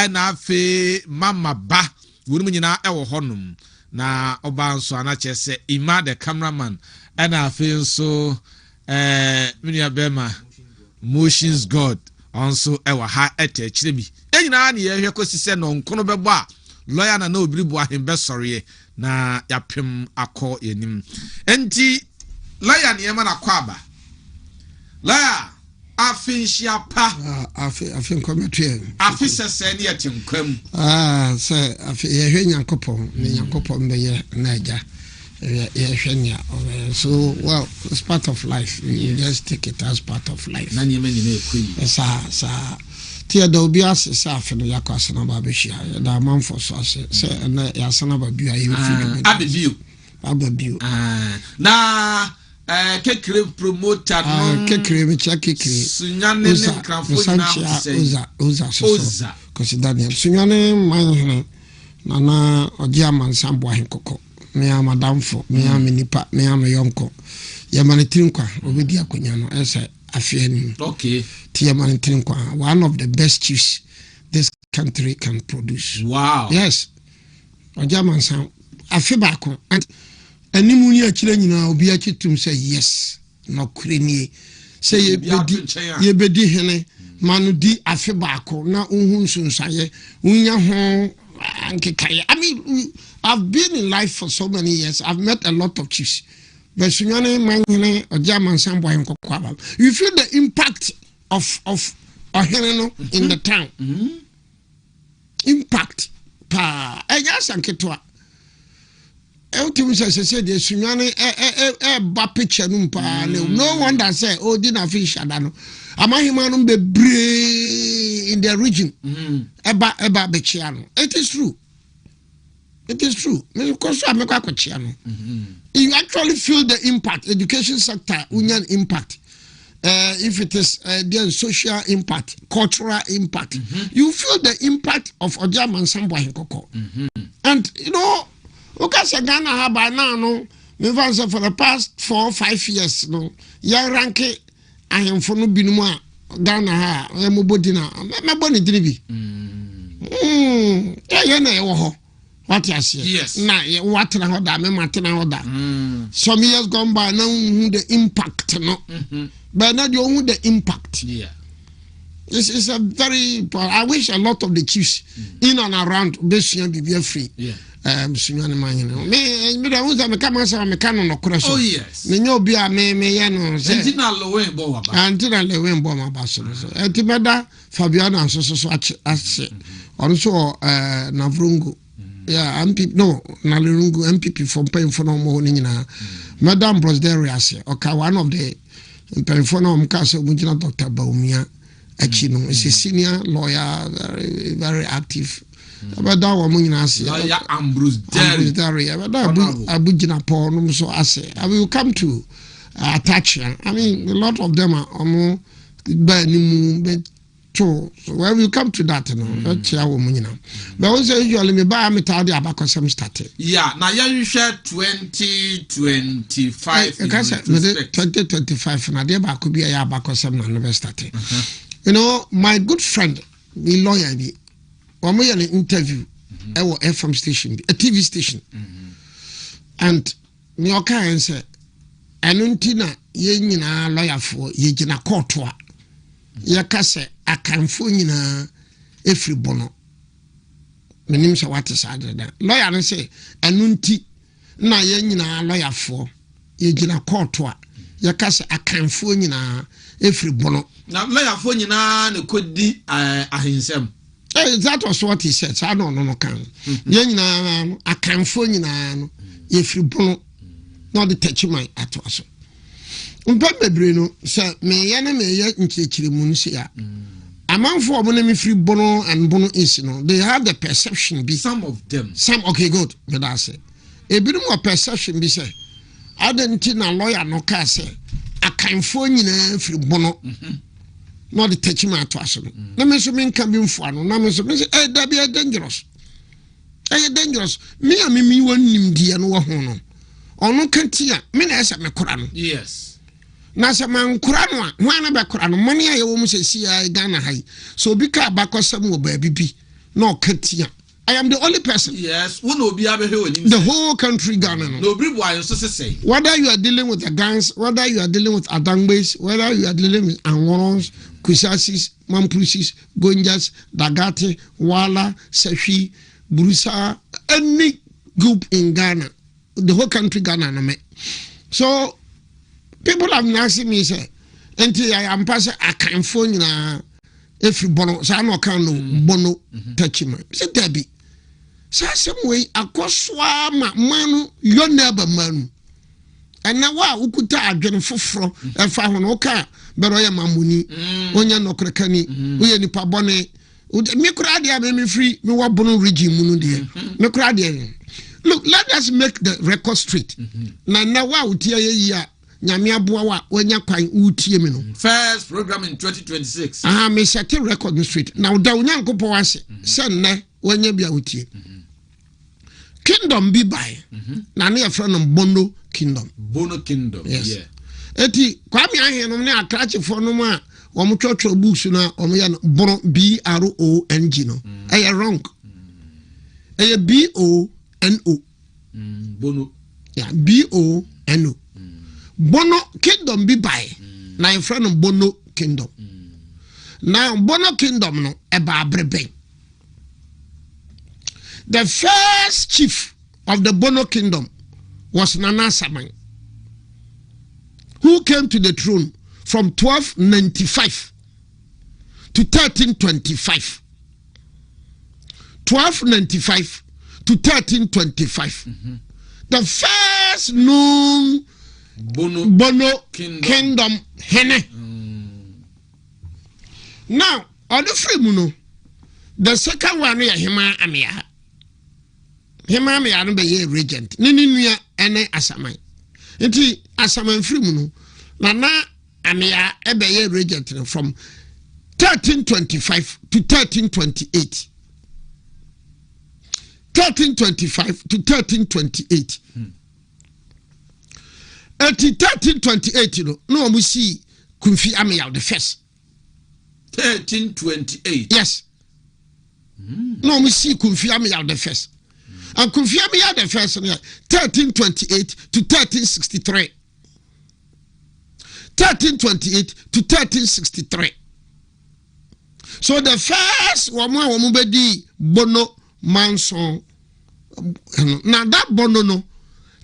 ena afe mama ba wonu nyina ewo honum na oba nso anache se Ima the cameraman ena afe nso minia bema motions god also ewa ha etechire bi enyina na ye hwe kosise no nkono bebo a lawyer na Obiri Boahen be soriye na yapem akọ yenim enti lawyer ne yema na kwaba lawyer afinshia pa afin kometue afisese ne yetinkwam se afi ye hwe Nyankopon ne Nyankopon be ye naja ye hwenya so well it's part of life you just take it as part of life na nyeme nyina ekoyi sa tia da obi ase sa afi no yakwa ba be hia da manfo so ase se na ya sana ba bia ye fi ababiu na kekre promoter no kekre me cha kekre sunyane ne krafo na oza consider sunyane man na oji amansan Boahen kokko me amadam fo me amenipa me amyonko ye manitinkwa obedi akonya no ese afiani okay tie manitinkwa one of the best chiefs this country can produce. Wow. Yes, oji amansan afi baako and animu ni akire nyina obi akitum say yes no kurenie say ye bedi hene manu di afi baako na ohun sunsaye unya ho ankekaye. I mean, I've been in life for so many years. I've met a lot of chiefs. But sunyane manyene ojaman sambo en kokwaba. You feel the impact of oheneno in the town. Impact pa enya sanketwa. Ultimately say the sunyane ba picture numpa. No wonder say oh dina fish adano. Amahimanu be brave in the region. Eba bechiano. It is true. It is true. Because you actually feel the impact. Education sector, union impact. If it is the social impact, cultural impact, you feel the impact of Ojaman Samboahen Koko. And you know, Ghana by now, no, for the past 4 or 5 years, no, ya ranke I am for no binuma Ghana ha mobodina me boni dribi what you say yes na what na hoda me matena hoda some years gone by now the impact no but now you the impact it's a very I wish a lot of the chiefs in and around Besian be free sunyane manyene me da unza me kama sa me kanu no kura so oh yes me nyo bia me ye no se antina lewen bo wa ba antina lewen bo ma ba so etimeda Fabiana so ase on so na vrungu yeah MP no na lerungu MPP from pay for no mo nyina Madam Brosdere ase okay one of the pay for no mkase mujina Dr. Baumia Achino is a senior lawyer very active about that woman in Asia. Ambrose Derry. Abujina Paul, so I say, I will come to attach. I mean, a lot of them are almost so when we come to that, you know, that's our woman. But also, usually, me buy me tidy about some started. Yeah, now you share 2025. 2025, and I did back could be a back or some never started. You know, my good friend, the lawyer, when we had an interview at our FM station, a TV station, and Nyoka and said, Anuntina, ye na lawyer for ye jina courtois. Yakase, I can phone na every bono. My name is what is that. Lawyer and say, Anunti, na ye na lawyer for ye jina courtois. Yakase, I can phone na every bono. Now, lawyer for you na could di ahinsem. That was what he said. So I don't know. Can I can phone you now if you bono not the touch my at us. Umpe Bruno, sir, me yana me ya nchechiri munisia. A man for me free bono and bono is no. They have the perception be some of them. Some okay good, but I say. A bit more perception be say. I didn't a lawyer no can say. I can phone you now free bono. Not the touch my atwaso. Na me so men can be for no. Na me so me say that be dangerous. Dangerous. Me and me won nim dia no ho no. Ono kantia me na esa me kora no. Yes. Na se man kora no a ho na be kora no mani aye wo mu se sia Ghana hai. So bi ka bakosam wo ba bibi. no Katia. I am the only person. Yes, the whole country Ghana. Whether you are dealing with the gangs, whether you are dealing with Adangbes, whether you are dealing with Anworons, Kusasis, Mamprusis, Gonjas, Dagate, Wala, Sefi, Brusa, any group in Ghana, the whole country Ghana. So people have been asking me, say, until I am passing, I can't phone if you bono, so I no can bono touch him. Say Debbie. Some way akoswa manu your neighbor manu and now ukuta adwene foforo efa hono oka bero ya mamuni onya no krekani uye ni pabone me kura dia me free me wa bono region munu de me kura dia. Look, let us make the record straight. Na wa utia ye ya nyame aboa wa onya kwan utie me no first program in 2026 me set a record straight now da onya nkopɔ wase se nne onya bia utie kingdom be by na na friend of bono kingdom yes yeah. Eti kwame ahenu ne akrache fo no ma wo mo twotwo books na o mo ya bron BRONG no e wrong e BONO bono yeah BONO bono kingdom be by na in friend of bono kingdom now bono kingdom no e ba brebe. The first chief of the Bono kingdom was Nana Saman, who came to the throne from 1295 to 1325. 1295 to 1325. The first known Bono kingdom hene. Now, on the free muno, the second one is Hima Amia. Hima me anu be ye regent ni nua ene asaman enti asaman free mu no na amia e be ye regent from 1325 to 1328 1325 to 1328 at 1328 no we see Kunfi Amia the first 1328 yes no we see Kunfi Amia the first. And Kufiamiya the first 1328 to 1363. 1328 to 1363. So the first woman be Bono Manson. Now that Bono no,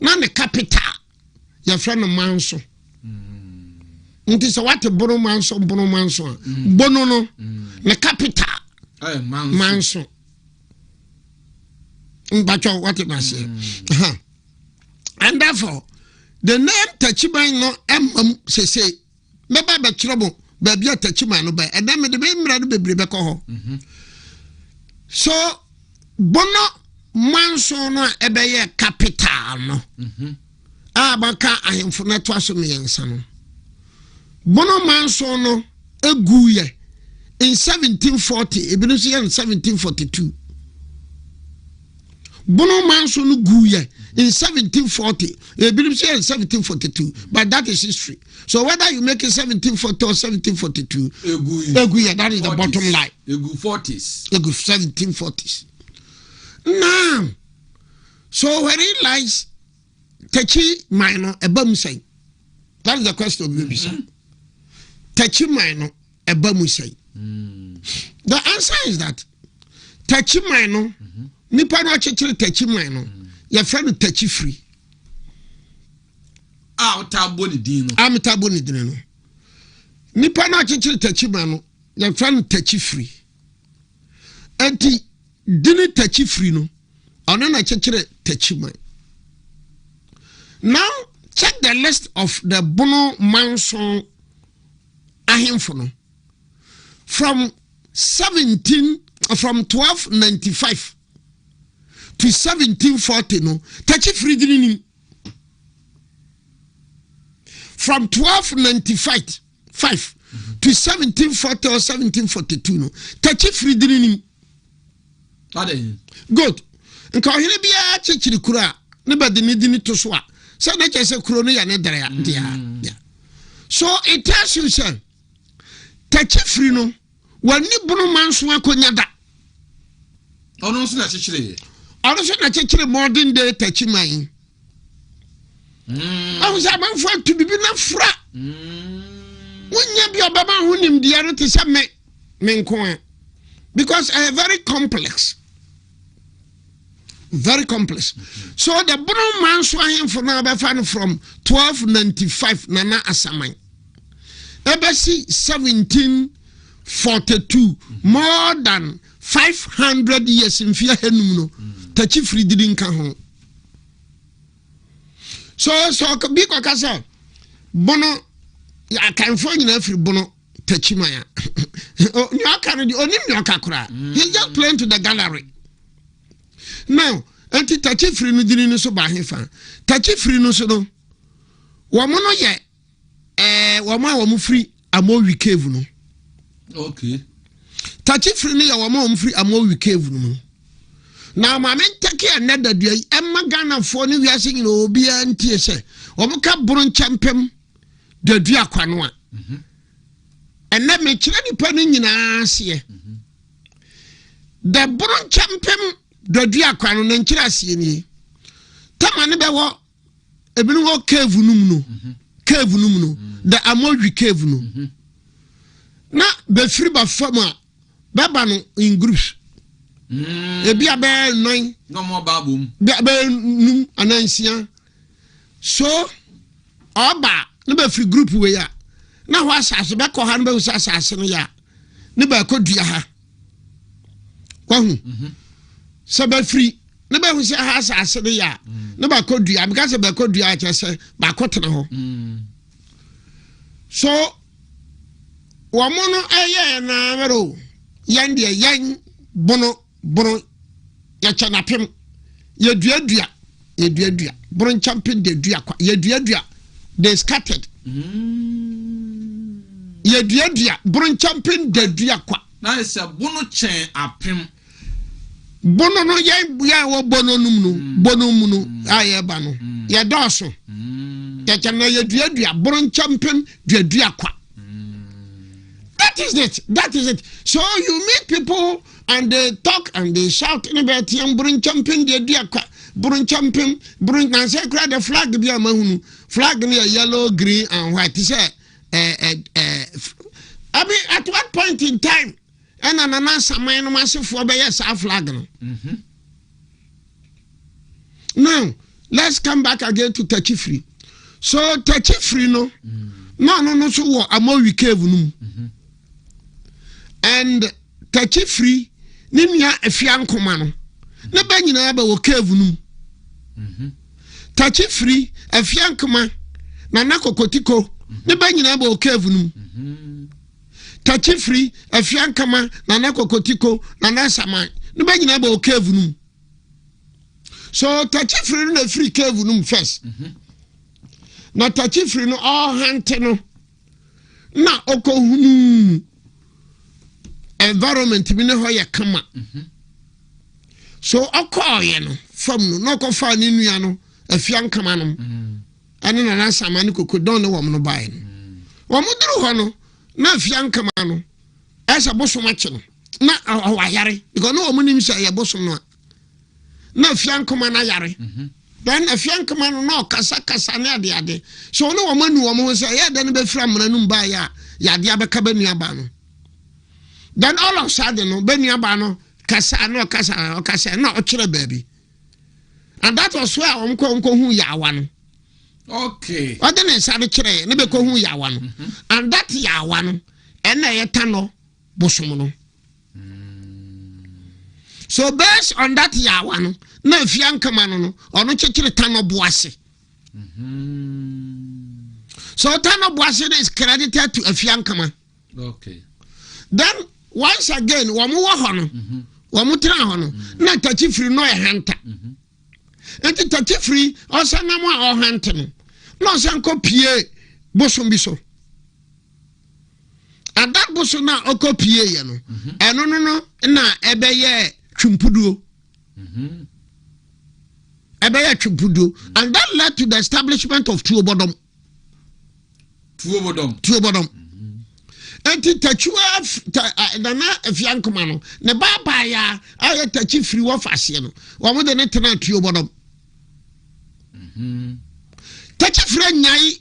now the capital, your friend of Manson. It is what Bono Manson. Bono no, the capital, Manson. But what it must say. And therefore, the name Tachiman no say, maybe trouble, baby Tachiman no by, and then the baby Rebecca. So, Bono Mansono ebeye capital no. Abaka ahemfo twaso me yensa Bono Mansono eguye in 1740, ebinu say in 1742. Bono Mansono guye in 1740, ebinu say in 1742, but that is history. So whether you make it 1740 or 1742, eguye, that is 40s. The bottom line. Egu 40s. Egu 1740s. Now, so where it lies, Techi minor ebam say. That is the question of baby say. Techi minor ebam say. The answer is that Techi minor, nipa no chechire Techi minor, your friend Techi free. Ah, tabo ni din no. Am tabo ni din no. Nipa no chechire Techi minor, your friend Techi free. Enti dini Techi free no. Ono na chechire Techi man. Now check the list of the Bono Manson ahemfo no. From 1295 to 1740 no. Techi free dini. From 1295 to 1740 or 1742 no. Techi free dini. Good. Nka ohire bia chechiri kura ne bade ne dini to so a say na chese kuro no ya ne dere ya dia. So it tells you say Techi free no wani Bono Manson akonya da Ono so na chichire. Ono so na chichire modern day tachiman. I was a man for to be na fra. When you be obama hu nim dia no te se me nko because very complex. Very complex. So the Bono man swahim from Abafan from 1295 Nana Asaman. Ebesi 1742. More than 500 years in Fia Henuno. Tachifri didn't come home. So big Wakasa Bono, I can find every Bono Tachimaya. He's just playing to the gallery. Now, anti Tachifri no didn't so by him fan. Tachifri no so no. Wamono ye wama wamu free amo we cave no. Okay. Tachifri no ya wama wamu free amo we cave no. Now my men take another day. Emma Ghana for ni we are singing obi anti say. Omuka bron champion the dua kwanoa. And let me tell you penny nyina ase. The bron champion the dua kwano na nkyira ase ni. Tamane be wo ebinu wo cave num no. Cave num no. The amodwi cave no. Na be free ba fama baba no in groups. Ebi abe 9 no more babum be num anansia so oba no be free group we ya na ho asase be ko ha no be asase no ya ne ba ko dua ha kwahu so be free ne be hu se ha asase no ya ne ba ko dua because be ko dua cha se ba ko tena ho so wo mo no eye na mero yan de yan bono ya chanapem ya dua bron champion de dua kwa ya dua they scattered ya dua bron champion de dua kwa na is a bono chen apem bono no ya wo bono num no bono mu no aye ba no ya doso ya chana ya dua bron champion de dua kwa that is it so you meet people and they talk and they shout about young bring champion the dear bring champion bring and say the flag be a mahunu flag near yellow, green and white. He said I mean at what point in time and an answer man massive for the yes flag now let's come back again to Tachifri. So Tachifri no so what amo we cave and Tachifri nimya efiankoma no na ba nyina ba wo cave num Tachifri efiankoma na nakokotiko na ba nyina ba wo cave num Tachifri efiankoma na nakokotiko na nasaman na ba nyina ba wo cave num so Tachifri no free cave num first na Tachifri no all hante no na okohunu environment bi ne ho ye kama so okoye no fam no ko fa ni nua no afian kama no ane na nasama ne kokodon ne wom no bae no wom duru ho no na afian kama no esa bosom ache no na awayare because no wom nim say ye bosom no na afian kama na yare then afian kama no na kasa ne ade so no wom anu wom say ye de ne be fra mra num bae ya de abeka ba nua ba no. Then all of a sudden, no, Benyabano, Kasa, no, Ochre baby. And that was where Uncle who Yawan. Okay. What then is Sadichere, Nebeko who Yawan. And that Yawan, and a Tano, Bosomono. So based on that Yawan, no Fiankamano, or no Church Tano Boise. So Tano Boise is credited to a Fiankama. Okay. Then once again, wamu wahono, wamu tira hono, na Tachifri no e hunter. Enti Tachifri, osa namwa o hunter no. No sanko pie bosom biso. And that bosom na oko pie ye no. Eno no na ebe ye chumpuduo. Ebe ye chumpuduo. And that led to the establishment of Tuobodom. enti tachua nana afiankoma no ne baba ya aye tachi free wo fase no wo mo de ne tena tuo bodom tachi free nyai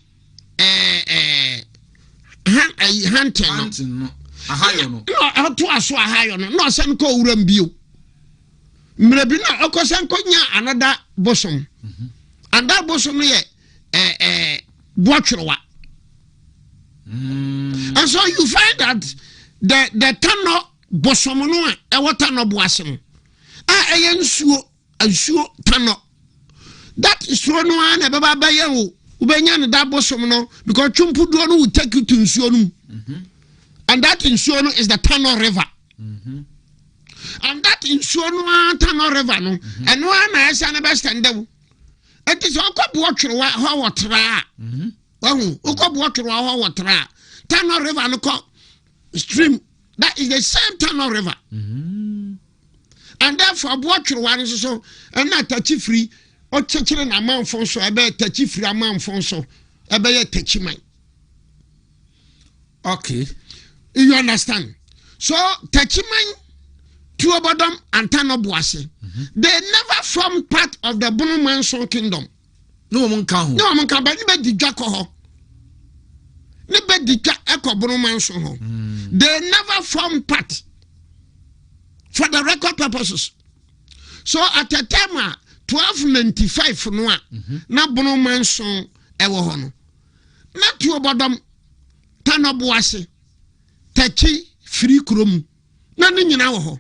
hunting no ahayo no ato aso ahayo no se nko wuram bio mrebi na okosan konya another bosom and that bosom no ye boatrewa. And so you find that the tano bosomono e water no boasem nsuo tano that is no one e baba baye wo ubenya ne that bosom no because chumpudo no will take you to nsuo no and that nsuo no is the Tano river and that nsuo no Tano river no and no na esa na be stand there it is okoboatrewa ho wotra Tano river no stream that is the same Tano river and therefore boatrewa so and na tachi free o chekere na manfo so e be tachi free amanfo so e be ye tachi man. Okay, you understand? So tachi man Tuobodom and Tano Boase they never formed part of the Bono Manson kingdom. No one can but ni be Jacoho. They never formed part for the record purposes. So at the time 1295 na Bono Manson ewo hono. Na Tuobodom Tano Boase Tachi free krom na ni nyina wo ho.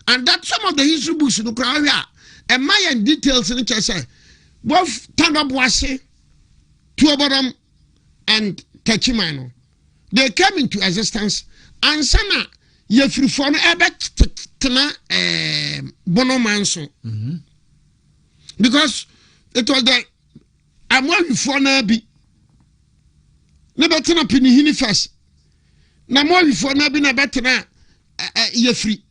And that some of the history books no cry and my details in it say both Tano Boase Tuobodom and Tachimano they came into existence and sana ye free for no tena Bono Manson because it was the amwa before na bi na betena pinihini first na mo before na bi na betena ye free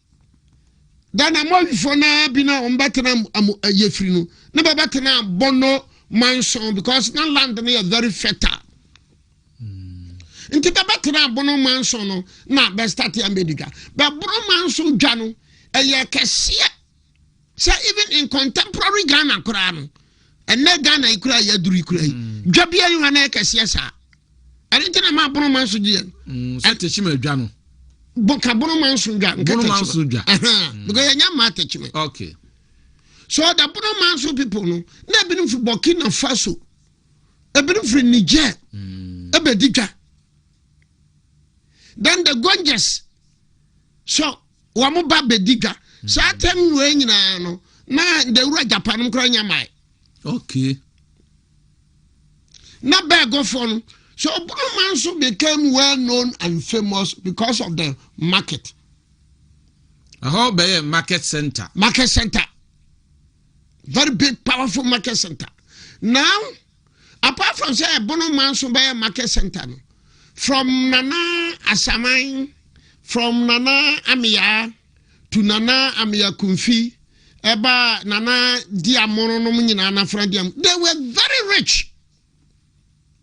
then amwa before na bi na betena ye free no na betena Bono Manson because na land na very fertile. Inti betena Bono Manson no na be start ya medical but Bono Manson dwa no eye kese say even in contemporary Ghana kura no ene Ghana ikura ya duru ikura dwa bia yu na kese sa ani tina ma Bono Manson die Tachima dwa no boka Bono Manson dwa Bono Manson dwa because ya ma Tachima. Okay, so the Bono Manson people no na be no for Burkina Faso e be no for Niger e be dija. Then the Gonjas so wamu ba bediga so atem we nyina no na the ura Japan kro nyamai. Okay, na ba go for no so Bono Manson became well known and famous because of the market. a whole bay market center Very big powerful market center. Now apart from say Bono Manson bay market center no, from Nana Asamai, from Nana Amia to Nana Amia Kumfi, Eba Nana Diamono no Nana Fradiam, they were very rich.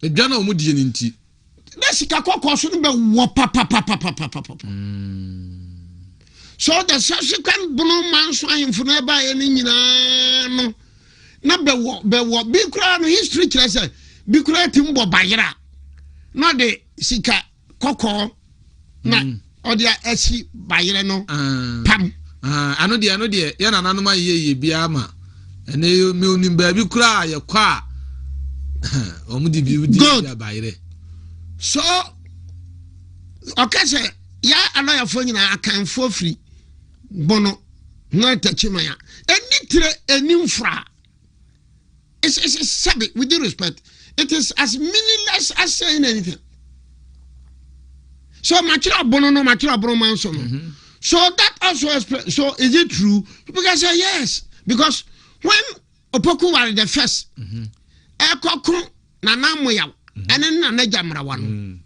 The Jana Mudi inti. That's Kakoko should be wapa. So the subsequent Bono Manson in Funeba any no be what big crown history say big crown timbo bayra. Not the sika koko na odia esi bayire no pam ano de ya na nanoma ye bia ma ene me onim ba bi kura ye kwa omudi bi udi ya bayire so okay say ya aloya fo nyina akan fo free Bono na Tachima ya eni tire eni mfra it's sabi with due respect it is as meaningless as saying anything. So Machira Bono no Machira Bono Manson. So that also explains. So is it true? People can say yes. Because when Opoku were the first, Ekoku Nana Moya, and then Nana Jamrawan.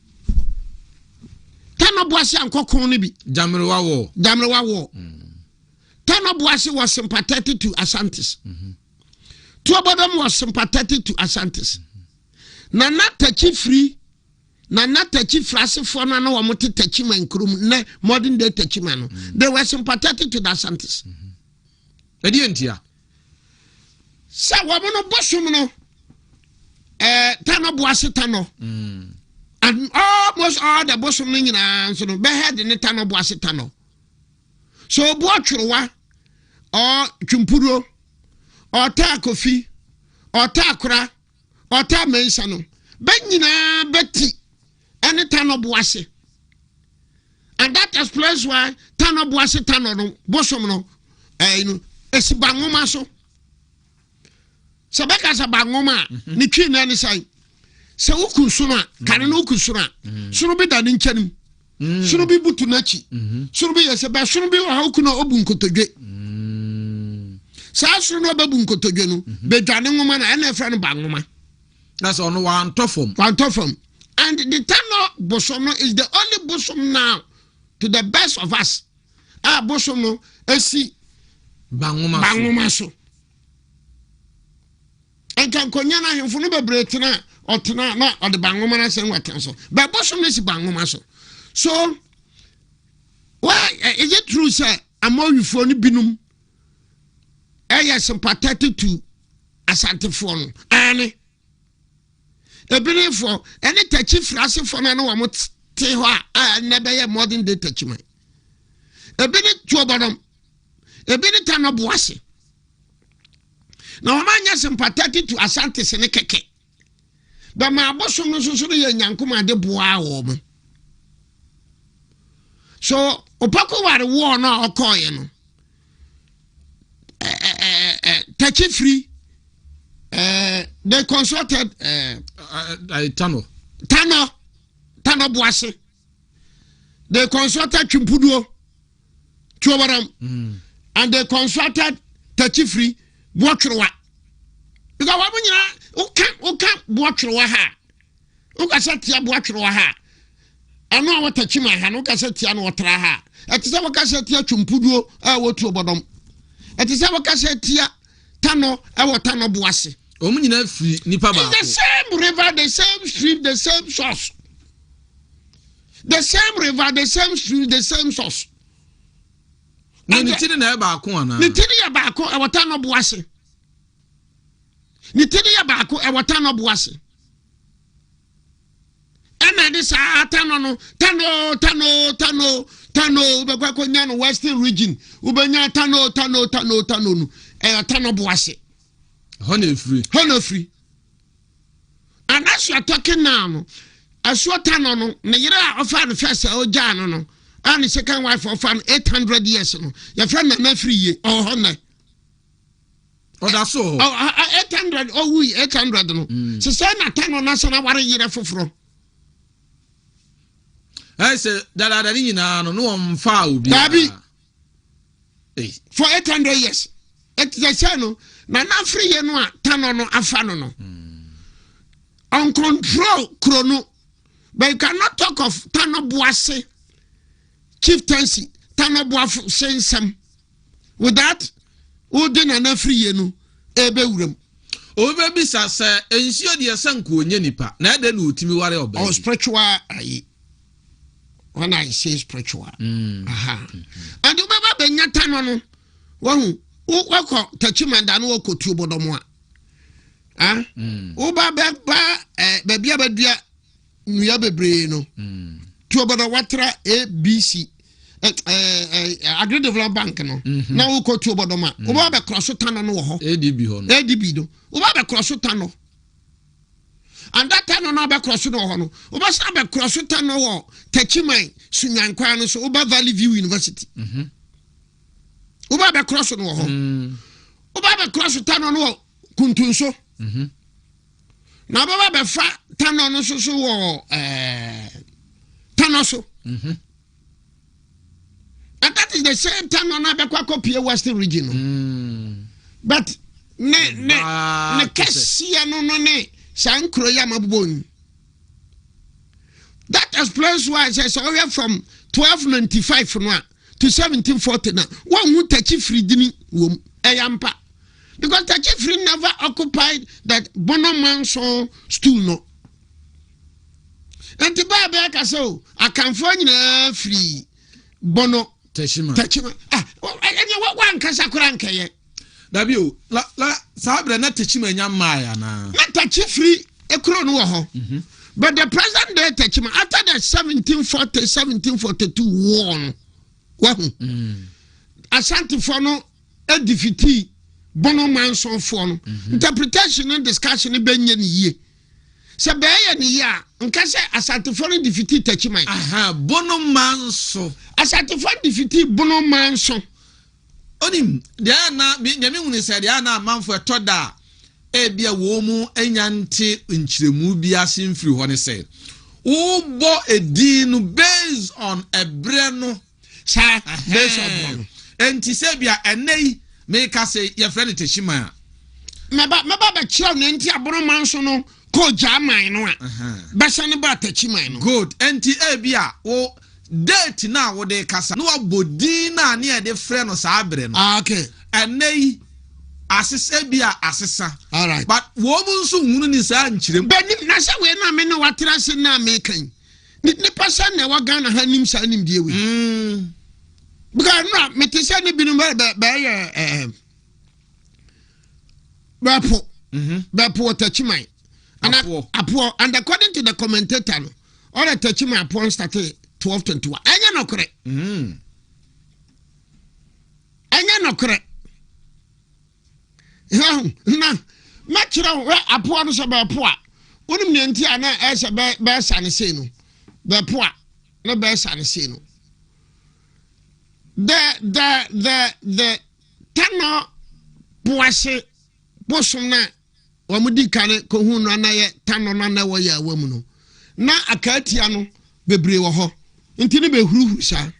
Tano Boasi and Koku Nibi. Jamrawa War. Tano Boasi was sympathetic to Asantis. Tuobodom was sympathetic to Asantis. Nana Tachi free na tachi frase for na wo mote tachi man krum na modern day tachi man no they were sympathetic to the Asantes edi entia sa wo no bosom no tano boase tano and almost all the bosom no nyina so no be head ne tano boase tano so bo atwerewa or twumpuro or ta kofi or ta kora or ta mensa no be nyina beti ene tano boase and that explains why tano boase tano no bosom no esi bangoma so sabeka sa bangoma ni twi na ni sai se ukun suna kane no ukun suna sunu bi da ni nkyani sunu bi butu nachi sunu bi yese ba sunu bi ha ukun obu nkotodwe sa sunu no babu nkotodwe no be dwane ngoma na ene fra no bangoma that's on one tofom and the tano bosom is the only bosom now to the best of us bosom no esi bangoma so enkan konya na hemfo no bebre tena otena na ode bangoma na sen waten so be bosom no si bangoma so why is it true say amawifo no binum sympathetic to Asantefo no ane ebinifo ene tachi frase fo na wo mo te ho a na be ye modern day tachi man ebini tuobodom ebini tano boase na wamanya sympathetic to Asantes ne keke ba ma abosom no so ye nyankoma de boa wo mo so opako ware wo na okoye no tachi free they consulted Tano boase they consulted Chimpuduo Chobaram and they consulted tachi free Boatrewa because what you can't Boatrewa ha uka satia Boatrewa ha I know what tachi my hand uka satia no tra ha at is a waka satia Chimpuduo wotu obodom at is a waka satia Tano Tano boase omunyina free nipa ba the same river, the same stream, the same source. The same river, the same stream, the same source. Na nitini na ba ko ana. Nitini ya ba ko ewata no boase. Nitini ya ba ko ewata no boase. Ena de sa tano no, tano be kwa nya no western region. Ubenya tano no. Tano boase. Honey free. And as you are talking now, as you are telling no, Nigeria offer the first Ojano no, and the second wife of 800 years no. Your friend na free or honey. Oh, that's all. 800. Oh, we 800 no. So say na tano na sana wari yere foforo. I say that na no mfa obi. Dabi. For 800 years. It's the same na free ye no tano no afano no. Uncontrol chrono. But you cannot talk of tano boase chieftaincy, tano boafu sensem. With that, udi na free ye no ebe urem. Obe bisa se ensio de sanku onye nipa. Na de no utimi ware oba. Oh, spiritual when I say spiritual. Aha. And you baba benya tano no. Wahu wako tachimanda no wako tuobodomo a uba baby abadua nuya bebre no tuobodo watra ABC agri development bank no na wako tuobodomo uba be cross tano no ho ADB do uba be cross tano and that tano na be cross no ho no uba sa be cross tano ho tachiman sunyankwa no so uba Valley View University uba be cross no ho uba be cross tano no kuntunso na baba be fa tano no so wo tano so and that is the same tano na be kwa copy western region but ne kesia no ne sankro ya mabubon that explains why I say so we are from 1295 no to 1740 now. One who tachi free dini wom eyampa. Because tachi free never occupied that bonomanso stool no. enti ba be ka so akanfo nyina free bono tachima wan kasa kura nkeye dabio la sabre na tachima nya maya na tachi free ekro no wo ho but the present day tachima after the 1742 war Ashanti for no edifiti bono manson for no interpretation and discussion be nye ni ye se be ye ni ya nka se Ashanti for no defiti tachima bono manso Ashanti for defiti bono manso onim dia na nyame hunu se dia na amanfo etoda ebia wo mu enyante nchiremu bi ase mfiri ho ne se wo bo edin based on ebre no sa based on enti se bia enei me ka se ye friend teshima meba ba chiao ne enti abono manso no ko jaman no a besa ne ba teshima no good enti ebia wo date na wo de kasa no abodi na ne de friend no sa abre no okay enei asese bia asesa all right but wo mu nso hunu ni sa nchirem benim na se we na me no watera se na me kan ni pasa na wa Ghana hanim sa nim die we because no me te se ni binu be bepo tachiman and apo and according to the commentator no all the tachiman apo started 1221 anya no kore anya no kore na machira apo no so bepo a wonim ne nti ana e se be sane sei no bepo a na be sane sei no the tano boase bosom na wamudi kane ko hu no na ye tano na wo ya awamu no na akatia no bebre wo ho nti ne be huru sa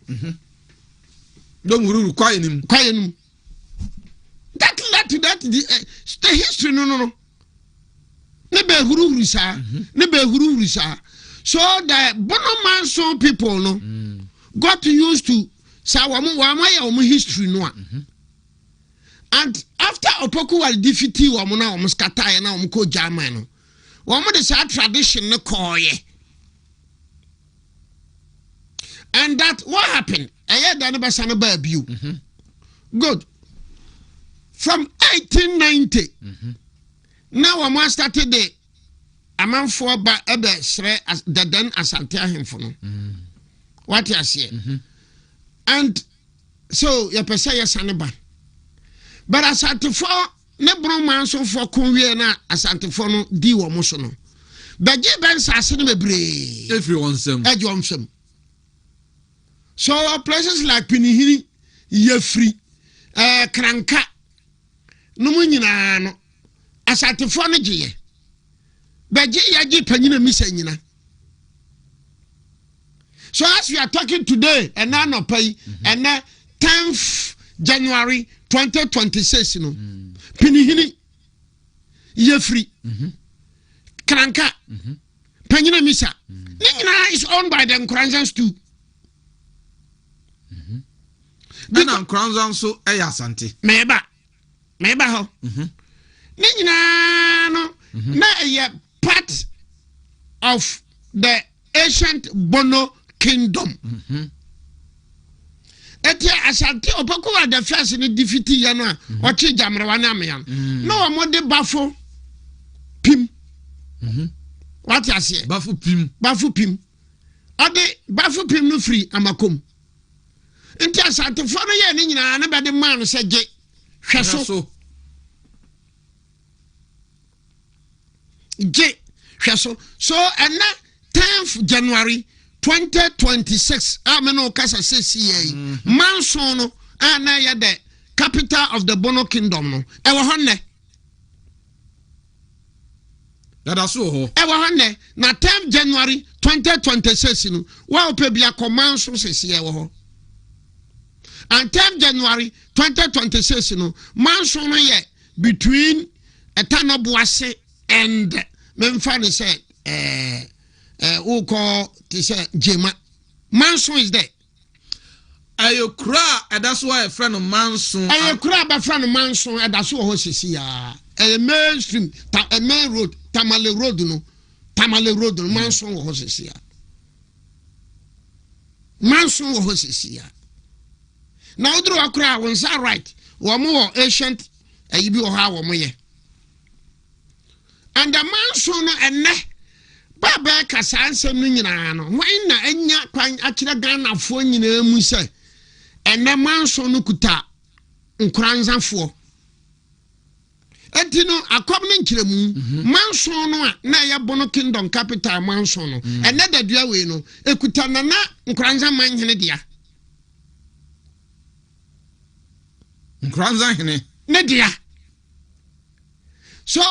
don huru kwayenim that led to that the history no ne be huru sa so the Bonomanso people no got used to sa wa ya history no and after opoku wal defeat wa mo na o scatter na o ko German no wa mo de sa tradition no koye and that what happened aye da ne be sa no ba biu good from 1890 now wa mo started the amanfo ba ebe sre the then Asante ahemfo no what you say and so ya pesa ya saneba but Asante for ne Bonomanso for konwie na Asante for no di wo mo so no beje ben sase no bebre everyone sem so places like Pinihiri Yefri Kranka no mo nyina no Asante for no giye beje ya gi panyina misa nyina. So as we are talking today, and now no pay, and 10th January 2026, you know, Pinihini, Yefri, Kranka, Penina Misa, Nina is owned by the Nkranzans too. Then Nkranzans so Asante. Meba ho. Nina no, na a part of the ancient Bono kingdom. Eti Asante opoku wa the first ni defeat ya no a ochi jamre wa na me ya no wa mo de bafo pim what you say bafo pim ade bafo pim no free amakom enti Asante fo no ye ni nyina na be de man se je hweso je hweso so and 10th January 2026 ameno kasa sesi manson no ana ya the capital of the Bono kingdom no e wo honne dada so ho e wo honne na 10th January 2026 no wa opebia komanso sesi e wo ho and 10th January 2026 no manson no ye between Etanobuase and memfani said who call this Jema Manson is there. Ayo kra and that's why a friend of Manson. Ayo kra ba friend of Manson and that's what he see ya. A mainstream a main road Tamale road no Manson was here. manson wo hosisia na odro akra won sa right wo mo ancient ayibi wo ha wo mo ye and the manson no enne baba ka sansem no nyina no wan na anya kwan akira Ghana fo nyina mu se enne manson no kuta nkranzafo etino akom ne nkiremu manson no a na ya bono kingdom capital manson no enne dadua we no ekuta nana nkranza manhene dia nkranza hene ne dia so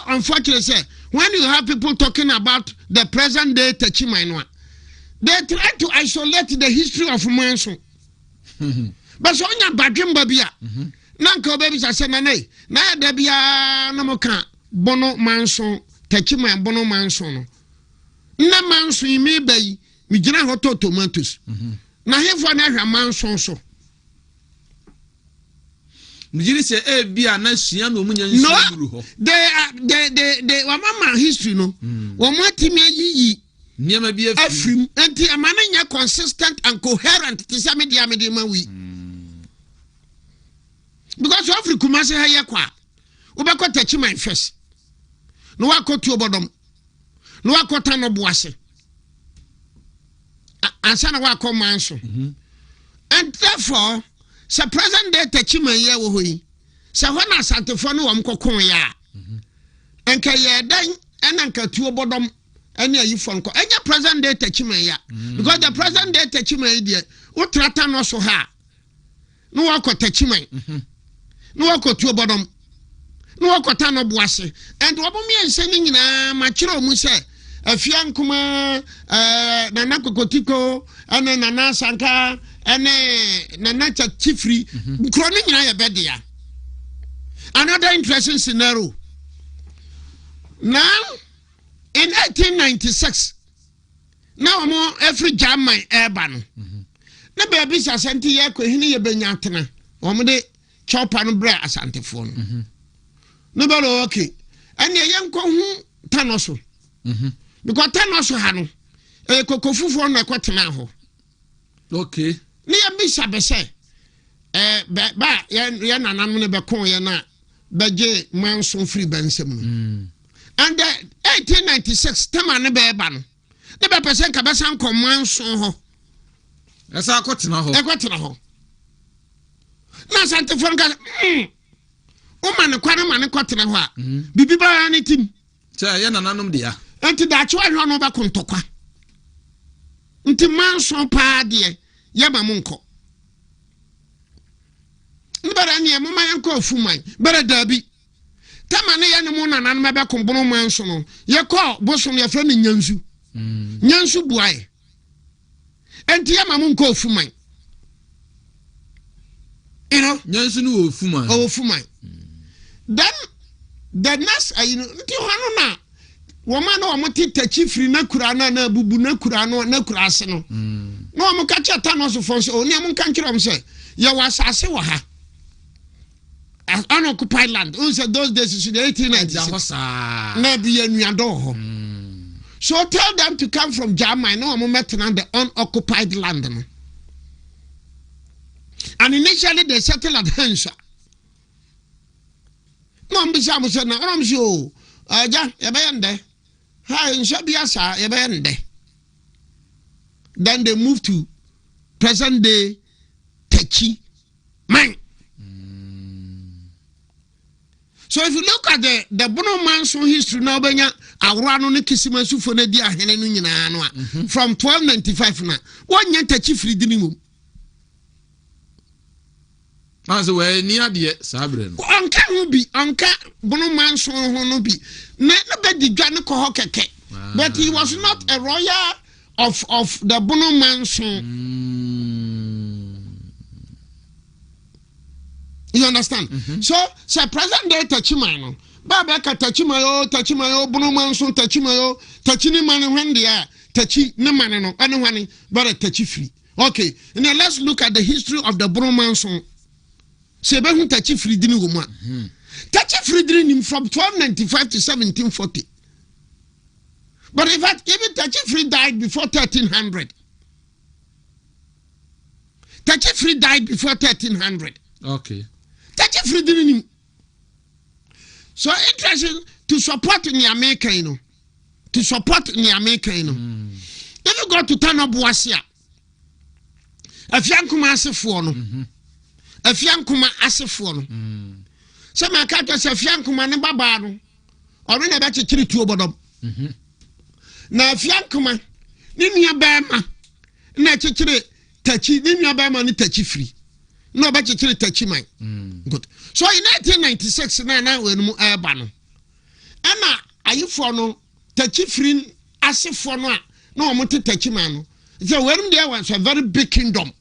unfortunately say when you have people talking about the present day Techiman, they try to isolate the history of manson but so nya badwem babia nanka baby say na da bia na mo kan bono manson Techiman bono manson no na manson mi bayi mi gina hoto tomatoes na hefo na hwa manson so Nijiri say bia na sua no munya nsuru ho they mama history no wo matimi ayi niam bia afrim enti amana nya consistent and coherent ti say me ma wi because Africa ma say haye kwa wo be ko Techiman first no wa ko tu obodom no wa ko tano boase ansa na wa ko manso and therefore se present day Techiman ye wo hoyi se hona asantefo no wom kokon ya enka ye dan enanka tu obodom ene ayifo nko enya present day Techiman ya because the present day Techiman dey wo trata no so ha no wa ko Techiman no wa ko tu obodom no wa ko ta no boase and wo me ense ni nyina ma kire mu se afia nkoma nana kokotiko ene nana sanka ene nana chifri nkro ni nyina ye bedia. Another interesting scenario now in 1896 now mo every German urban na baby asante ye ko hini ye benya atena omo de chopper no bra asantefo no no be okay ene ye nko hu tanoso because tanoso ha no kokofufo no ekotena ho okay ni ya bisa be say ba ya nanam ne be kon ye na beje manson free bensem no and 1896 tema ne be ba no ne be person ka be san kom manson ho esa akotena ho na santefo nga o man kwa ne kotena ho a bibi ba ne tim cha ye nananum dia enti da chwa hwa no ba kontokwa enti manson pa de ya ba munko mbara ni amuma yanko afumai bara dabi tama ne ya ne mo nanan ma be kombono manso no ye ko boso no ye fra ne nyansu buae enti ya ma munko afumai you know nyansu no ofumai then the next nti hono na woman no mo titachi free na kura na bubu na kura no na kura ase no no mo ka cha tano so fon so oni mo kan kira mo say ya wasase wa ha unoccupied land on say those days is the 1890s na bi anuado ho so tell them to come from Germany no mo metena the unoccupied land no and initially they settled at Hensha no mbisa mo say na ram so aja ya bayende ha nshabia sa ya bayende. Then they moved to present day Techiman. So if you look at the Bono Manson history now, Benya Awrano ne Kisimasu for Nedia Henenina from 1295 now. 1 year Techi free dinimum. As way near the Sabre. Unca will be Unca Bono Manson will be. Nobody got no cohokeke. But he was not a royal of the Bono Manson. You understand? So present day Techiman. Baba ka Techimayo, Bono Manson, Techimayo, Techini man when they are Techi no man no anyone but a Techi free. Okay, now let's look at the history of the Bono Manson. Sebe hu Techi free dini woma. Techi free dini from 1295 to 1740. But in fact, even Techi free died before 1300. Tachi Free died before 1300. Okay. Tachi Free didn't. So interesting to support in the American, you know. To support in the American, you know. If you go to Tano Boasia, if Yankuma Asifono, if Yankuma Asifono, some I can't say if Yankuma Nebabano, or in a better tree to Obodom. Now, if Yankuma, Ninia Bama, Natchire, Tachi, Ninia Bama, Tachi Free. No better tree Tachi mine. Good. So in 1996, now when Murbano, Anna, are you for no Tachi Free Asifono? No, I'm not Tachi man. So when there was a very big kingdom.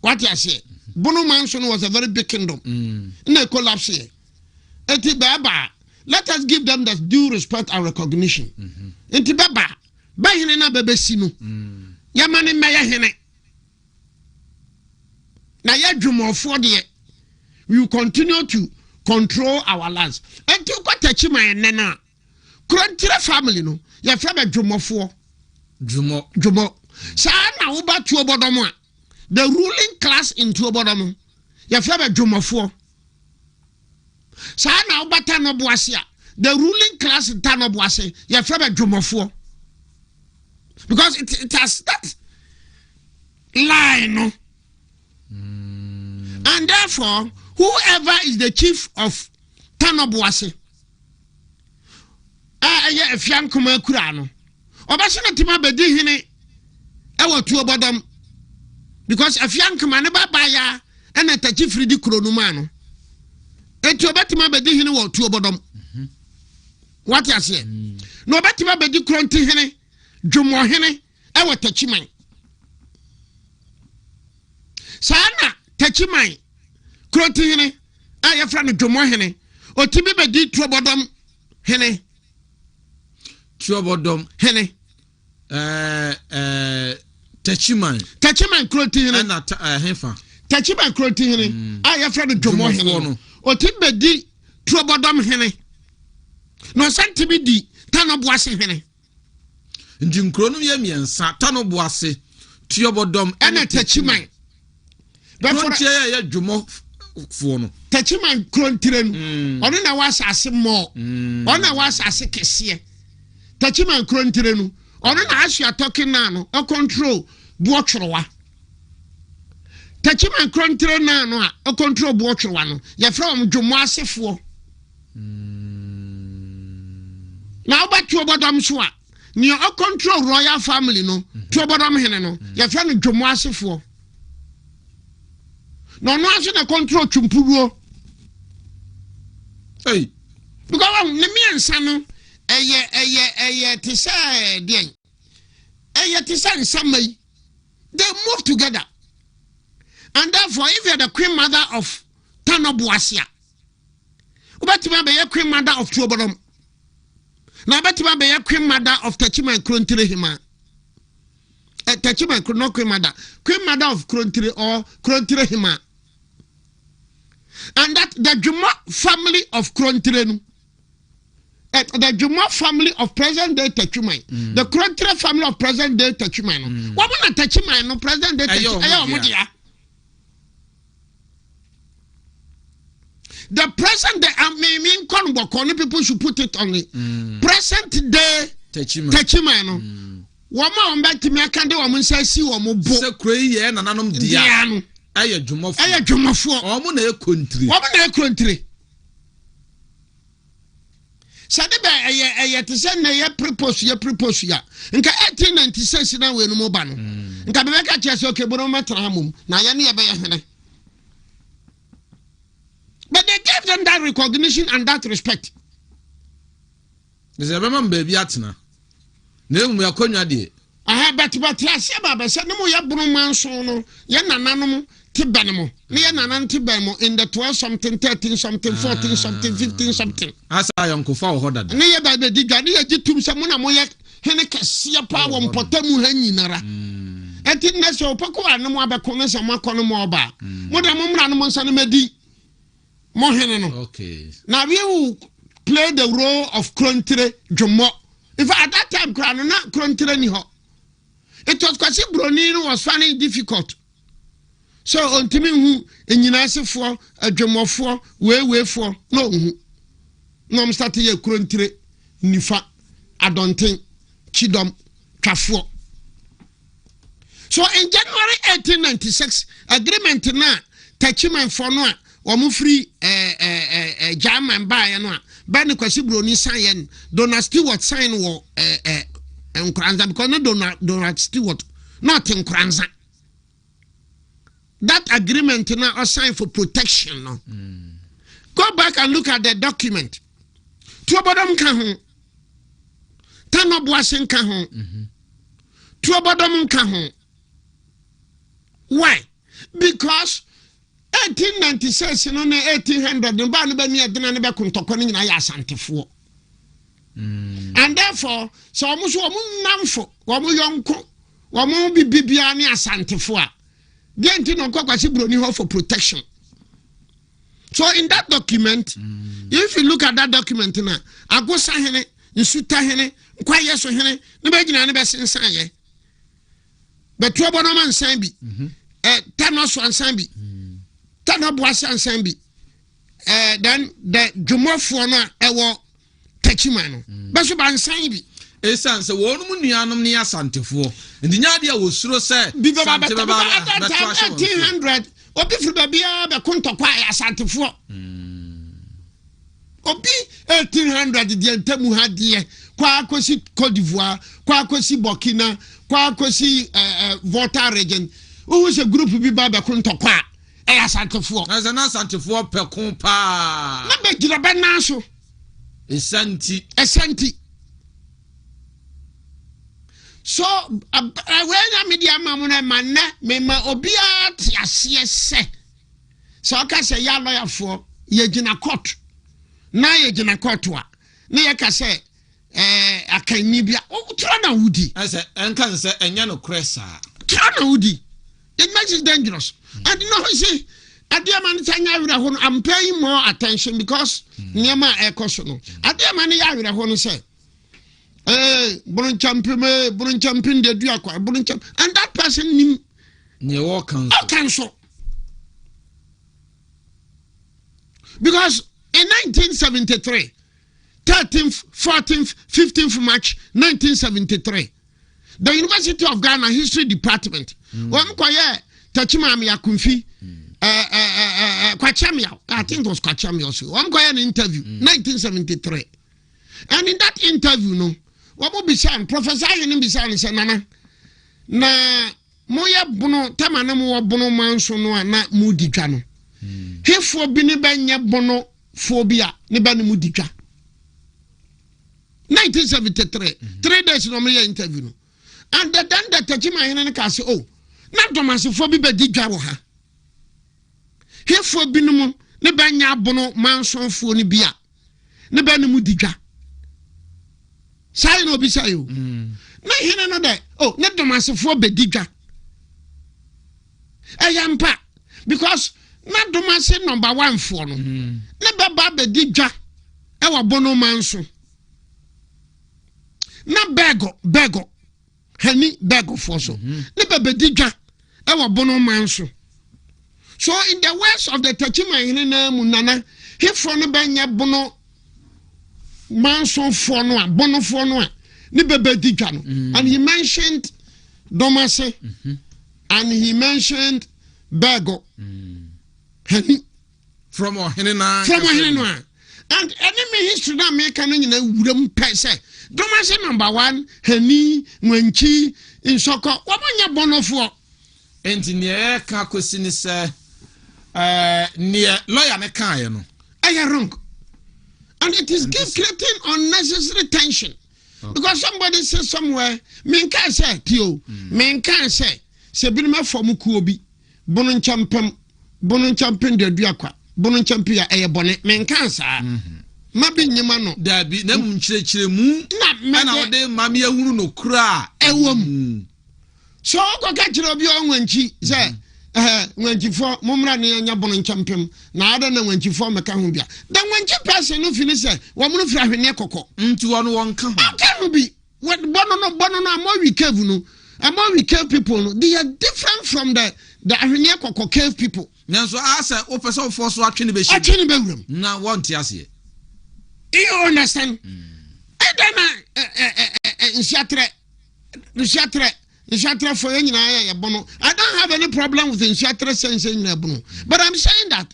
What I say? Bono Mansion was a very big kingdom. No collapse here. Eti Baba, let us give them the due respect and recognition. Eti Baba, Bahine na bebe sino. Yamani maya hene. Na ya jumo for the we will continue to control our lands. Eti uko Tachi man nena. Kurantira family no. Ya febe jumo for. Jumo. Sa na uba tuobodomo. The ruling class in Tuobodomo, ya febe Jumofo. Sa na ubata no boasia. The ruling class in Tano Boase, ya febe Jumofo. Because it has that line, no? And therefore, whoever is the chief of Tano Boase, if young Kuma Kurano, Obasina Tima Bedi Hine, Ewa Tuobodom. Because if young man about buyer and a Tachi Free Cronumano, and to a better bedi hini or two bottom. What I say? No better bedi cronti hene, Jumo hene, our Tachi mine. Sana Tachi mine, cronti hene, I have friend Jumo hene, or Timmy bedi two bottom hene. Two bottom hene. Tachiman Crotty and Hefa. Tachiman Crotty, I have friend Jomo Heno, or Timbedi, Trobodom Hene. No Santibidi, Tano Boise Hene. Jim Cronomian, Satano Boise, Tiobodom, and a Tachiman. Therefore, Jumo Fono. Tachiman Crontiren, or in a was as more, on a was as a cassia. Tachiman Crontiren. Or then as you are talking now, or control Bochroa. Tachiman control now, or control Bochroano. You're from Jumase for. Now, but you about Swa. Near a control royal family, no, to about Henno. You're from Jumase for. No, no, I control Chumpuro. Hey, because me and Sano. They move together. And therefore, if you're the queen mother of Tano Boasia, Ubatima be a queen mother of Tuobodom. Now, Batima be a queen mother of Tachima and Krontire Hima. Tachima, no queen mother of Krontire or Krontire Hima. And that the Juma family of Krontire. The Juma family of present day Tachumai, the Krontire family of present day Tachumai. What when a Tachumai no present day Tachumai? The present day I mean Congo, people should put it on the present day Tachumai. No, woman on back to me, I can't do a woman say, see, or move, so crazy, and anonymous Diano. I a Juma for woman a country. Sadebe a to send a propose ya. Nka 1896 na we no mo ba no. Nka be ka chese okay bro metra mum. Na ya ne be hene. But they gave them that recognition and that respect. There's a man baby atna. Ne mu yakonwa de. Aha but ya se ba be se no mo ya bro man so no. Ya nananom Tibanimo, near Nanan Tibamo in the 12 something, 13 something, 14 something, 15 something. As I uncle for Hoda. Near by the Digania Jitum Samuna Moyak, Heneka Sia Power, Potemu Heninara. And didn't so Paco and no more Baconas and Macono Moba. Madame Ramon Sanamedi Mohenano. Okay. Now you play the role of Krontire Jomo. If at that time, Crana, not Krontire Niho. It was because Bronino was finding difficult So ontimi hu enyinasefo adwemofo weewefo no hu no am start ye kurontire nifa adonten chidom twafo. So in January 1896 agreement na tachiman for no a omo free German buy no a ba ne kwasi broni sign Donald Stewart sign wo Nkranza because no Donald Stewart not Nkranza. That agreement now are signed for protection. No? Go back and look at the document. Tuabodom kahon. Tanobuasen kahon. Tuabodom kahon. Why? Because 1896, you know, 1800, the Banu Benia Dinanaba Kuntokoni na Yasantifo. And therefore, so almost Namfo, Wamu Yonko, Wamu Bibiani Asantifua. For protection. So in that document, if you look at that document now, I go sahene, insuta hene, kwaya so hene, nibajina ne best insanye. But two bonoman sambi, Thanos one sambi, Tanobuasi and sambi. Then the Jumofo na ewo techimano. Basuban sambi. Esan se wonu mu nuanom ne asantefo ndi nyaade a wosuro se sante baba 1800 obi firi babia be kontokwa asantefo obi 1800 de ntamu hade kwa akosi Cote d'Ivoire kwa akosi Burkina kwa akosi Volta region wo se group bi ba be kontokwa asantefo na asantefo pekon pa na be gira be na so esanti. So when I media mamuna manne mema obia tiasie se so ka se ya lawyer for ye gina court na ye gina court wa na ye ka se akanni bia o tra na wudi ase enkan se enya no kresa tra na wudi it makes it dangerous. And you know see adia man tanya wira ho I'm paying more attention because nyama e koso no adia man ya wira ho no say Burun champion de Duakwa, Burun champ, and that person nim all cancel. Because in 1973, 13th, 14th, 15th March 1973, the University of Ghana History Department, one kwaye Tachimami Akunfi, Kwachamia, I think it was Kwachamia also, one kwaye an interview, 1973. And in that interview, no, what will be said, Professor Yen be said, Nana, na moya bono, Tamanamo bono manso no, na Mudicano. Here for Binibanya bono phobia, Nibani Mudica. 1973, 3 days normally interview. And then the Tajima in Castle, oh, not Thomasophobia Dijawaha. Here for Binum, Nibanya bono manso for Nibia, Nibani Mudica. Say no be say you. Na hina no dey. Oh, na domasefo bediga. Ayampa because na domase number 1 for no. Na baba bediga e wa bono manso. Na bego. Hani bego for so. Na baba bediga e wa bono manso. So in the words of the Tachima hina mu nana, he for no banya bono manson for no bono for no ni bebe digano. And he mentioned Domase and he mentioned Bego. From Ohenena. And enemy history that make an wouldn't say Domase number 1 Heni Mwenchi in Soko what when you bono for engineer Kakosini say near lawyer Nekayano. I wrong. And it is creating unnecessary tension. Okay. Because somebody says somewhere, men can't say, Tio, men can't say, Sabina from Kuobi, Bonon champion de Duakwa, Bonon champion a bonnet, men can't say. Maybe Yamano, there be no chemu, not de Mamia no cry, a woman. So go catch your own when she said. When you for Mumrani and Yabon champion, now I don't know when you form a Kahumbia. Then when you pass a new finish, one move from Nekoko into one come. How can be? What Bono, more we care, no, and more we care people, they are different from the the ahwenye kokko cave people nanso asa o person for so atwe ne be shi atwe ne be wuram na want ase you understand and then nsiatre for you na bono I don't have any problem with nsiatre sense na bono but I'm saying that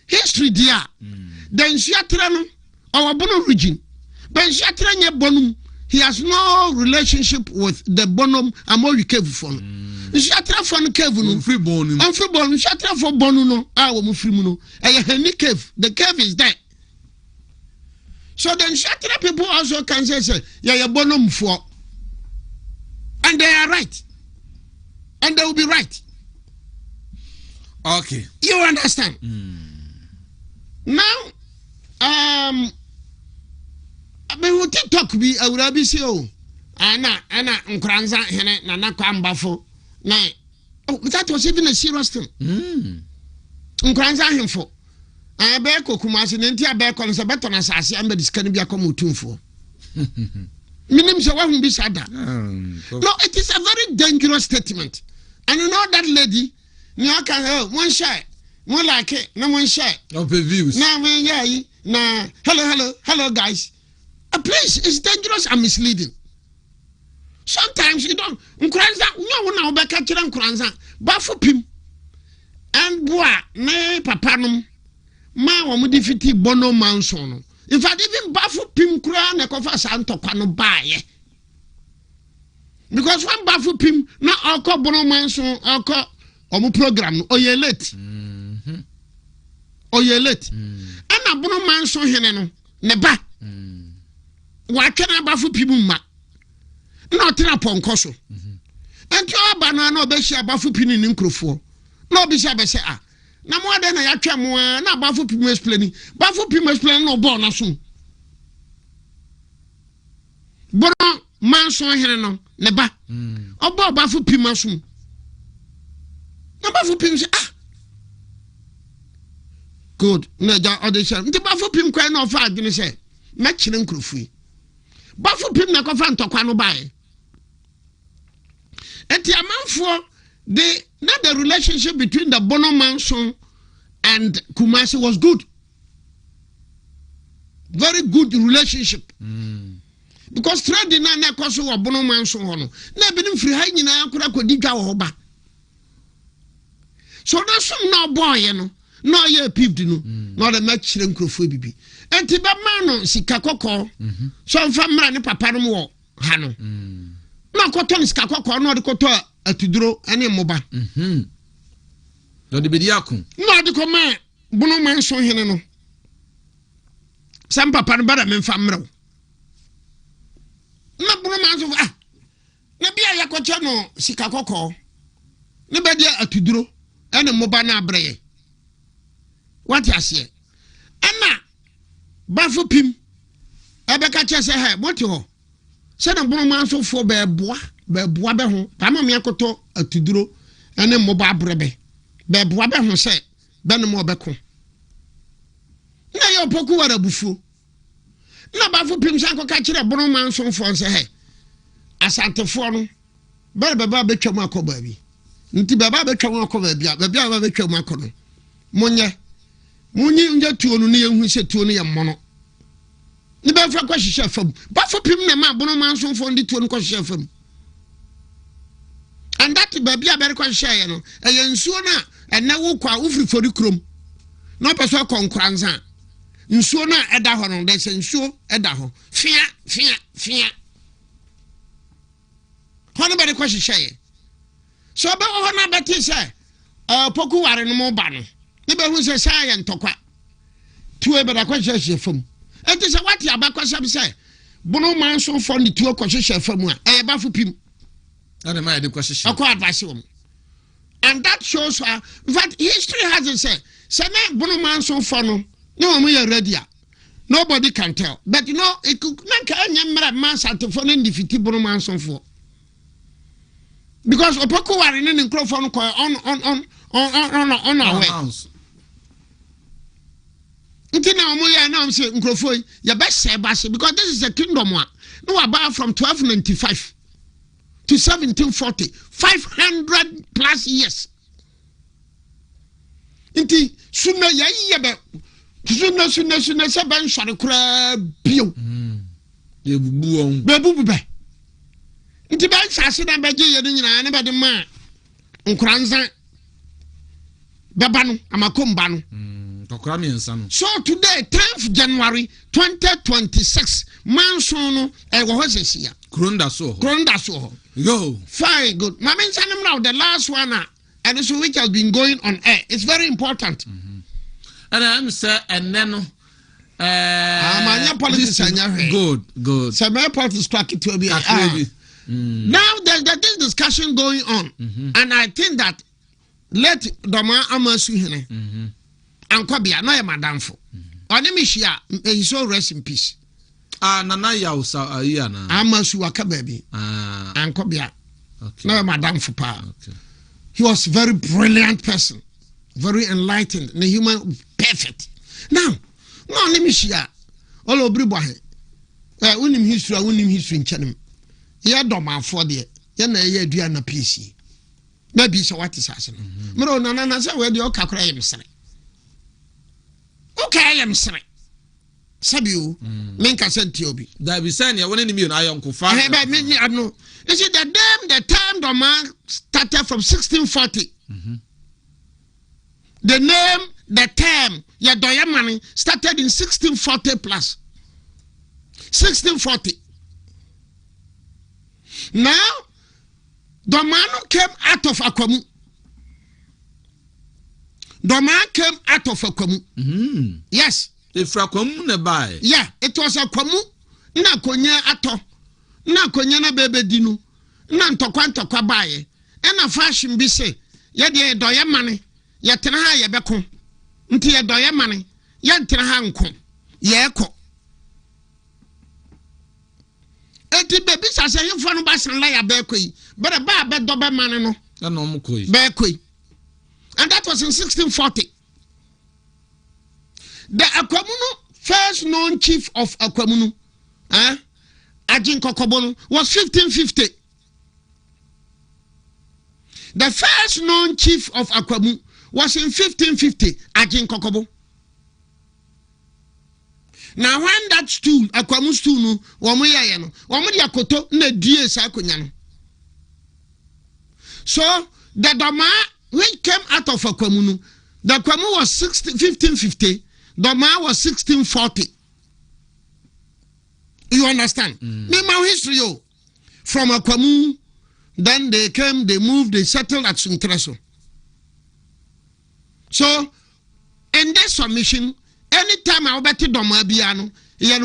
history there the nsiatre no our bono region but nsiatre nye bonum he has no relationship with the bonum among cave for nsiatre for no cave no free bonu nsiatre for bonu no wo mu free mu no e cave the cave is there. So then Shatra people also can say yeah bonum for, and they are right, and they will be right. Okay, you understand? Now, I mean, what TikTok be? I would be say oh, Anna Nkranza hene na kwambafo na oh that was even a serious thing. Nkranza him for. Abeko kumasi nenti abeko nse beto na sase amba diskani bia komutumfo minim se wahun bi sada no it is a very dangerous statement and you know that lady ni aka one share one like it no one share of the views na me yayi na hello guys please it's dangerous and misleading sometimes you don't nkranza nyo na obeka kira nkranza bafu pim and boa ne papa num ma wo defeat bono manson no in fact even bafu pim kura na kofa santokwa no baaye because one bafu pim na akọ bono manson akọ omu program no oye late ana bono manson hene no ne ba wa kana bafu pim ma na otena ponko so enti oba na obehia bafu pim ni nkrofo na obehia be se na mo ade na ya twa mo na bafo pim explain no bo na so bono manson here no ne ba obo bafo pim aso na bafo pim say good na ja audition nti bafo pim kwa na ofa adwene say ma kire nkrofui bafo pim na kofa ntokwa no bae enti amanfo the relationship between the Bono Manson and Kumasi was good. Very good relationship. Because trade na koso wa Bono Manson hono. Na binim free ha nyina akura kodidwa wo ba. So na some na boy no. No ye peeved no. No the match nkrofo bibi. Enti ba man no sika kokko. So mfa mra ne papa no wo ha no. Na koto sika kokko no de koto atuduro ene moba no de bediakun no de koma Bono Manson hene no sam papa no bada memfa mrew na Bono Manson na bia yakocha no sika kokko ne bedia atuduro ene moba na abreye what ase ana bafo pim ebeka chese he moti ho se na Bono Manson fo be boa be ho pama me akoto atuduro ene moba abrebe be boa be ho se be no mo beko na yo poku wara bufu na bafo pim sanko ka kire Bono Manson fo se he asantefo no be ba betwa mu akoba bi nti be ba betwa mu akoba bi a ba betwa mu akono munye nje tuo no ne yehu se tuo no ye mmono ni be fa kwa hihye fam bafo pim na ma Bono Manson fo ndi tuo no kwa hihye fam. And that baby a very share no e nsuo na ene wo kwa ufri fori krom no person konkranza nsuo na eda ho no de se nsuo eda ho fia hono be kwa share so be ho na beti say poku ware no mo ba no ne be hu se say ntokwa tuo be da kwa share fam enti se what ya ba kwa say Bono Manson fo ndi tuo kwa share fam a e ba fu pim. And advice and that shows that history has it said Bono Manson for no ready. Nobody can tell. But you know it could not mass at the phone and defeat Bono Manson for because Opoko are in an microphone on our way. Until now, I'm saying microphone your best say because this is a kingdom one. No about from 1295 to 1740, 500 plus years. Inti suna yayi be suna se ben sori kura bio. Ye bubu on. Be bubu be. Inti ben sase na beje ye no nyina ne be de ma nkranza beba no amakomba no. So today 10th January 2026 manson no e wo hosesia. Kronda so. Yo. Fine, good. Mama Sanem now the last one and so which has been going on air. It's very important. And I'm say and then my politics good. So my politics track it to be now there's this discussion going on, and I think that let Doma Amasu Hene and Kobia no madamfo. Onimishia he so rest in peace. Nana Yausa Ayana Amasu Waka baby. And Kobia. Okay. No madamfo pa. Okay. He was a very brilliant person, very enlightened, the human perfect. Now, no let me share. All Obiri Boahen. Unim history in Chanem. Yeah, Doma for the Yana ye Diana PC. Maybe so what is happening. Mero Nana say where the Okakra am say. Okay, I am sorry. Sabiu, Menka said Tiobi. That be saying, you're winning me and I uncle Father. I know. Is it the time the man started from 1640? The name, the term, your money started in 1640 plus. 1640. Now, the man came out of Akwamu. The man came out of Akwamu. Yes. If Akwamu ne buy. Yeah, it was Akwamu. Na konye ato. Na konye na bebe dinu. Na ntokwa baye. Ena fashion bi se. Ye de doye mane. Ye tena ha ye beko. Nti ye doye mane. Ye tena ha nko. Ye ko. Eti baby sase himfo no ba san la ya be koi. Bere ba be do be mane no. Na no mo koi. Be koi. And that was in 1640. The Akwamuno, first known chief of Akwamuno, Ajin Kokobono, was 1550. The first known chief of Akwamu was in 1550, Ajin Kokobo. Now when that stool, Akwamu stool, no, Wamuyayano, Wamuyakoto, ne die Sakonyano. So the Doma, which came out of Akwamuno, the Akwamu was 1550, the man was 1640. You understand? Me my history, from Akwamu, then they came, they moved, they settled at Suntreso. So, in this submission, anytime I bet Doma Biano,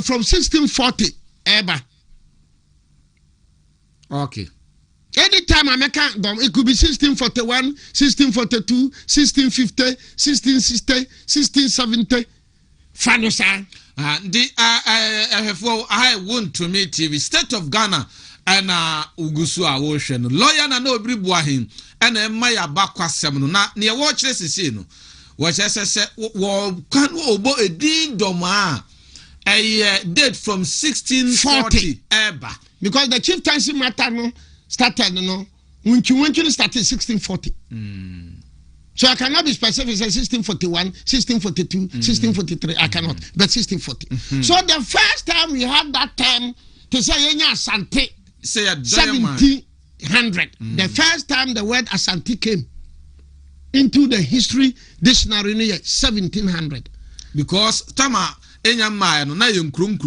from 1640, ever. Okay. Anytime I make it could be 1641, 1642, 1650, 1660, 1670. Fanosa. I want to meet TV. State of Ghana and Ugusu Ocean. Lawyer na no Obiri Boahen and Maya Bakwa Semino. Na near watch this is no. What I said, can obo a deed doma a date from 1640 ever. Because the chieftaincy matter no started no when you started 1640. So I cannot be specific. Say 1641, 1642, 1643. I cannot, but 1640. So the first time we had that term to say Asante, say 1700. The first time the word Asante came into the history dictionary in 1700. Because Tama Enyamaya no na yum krum.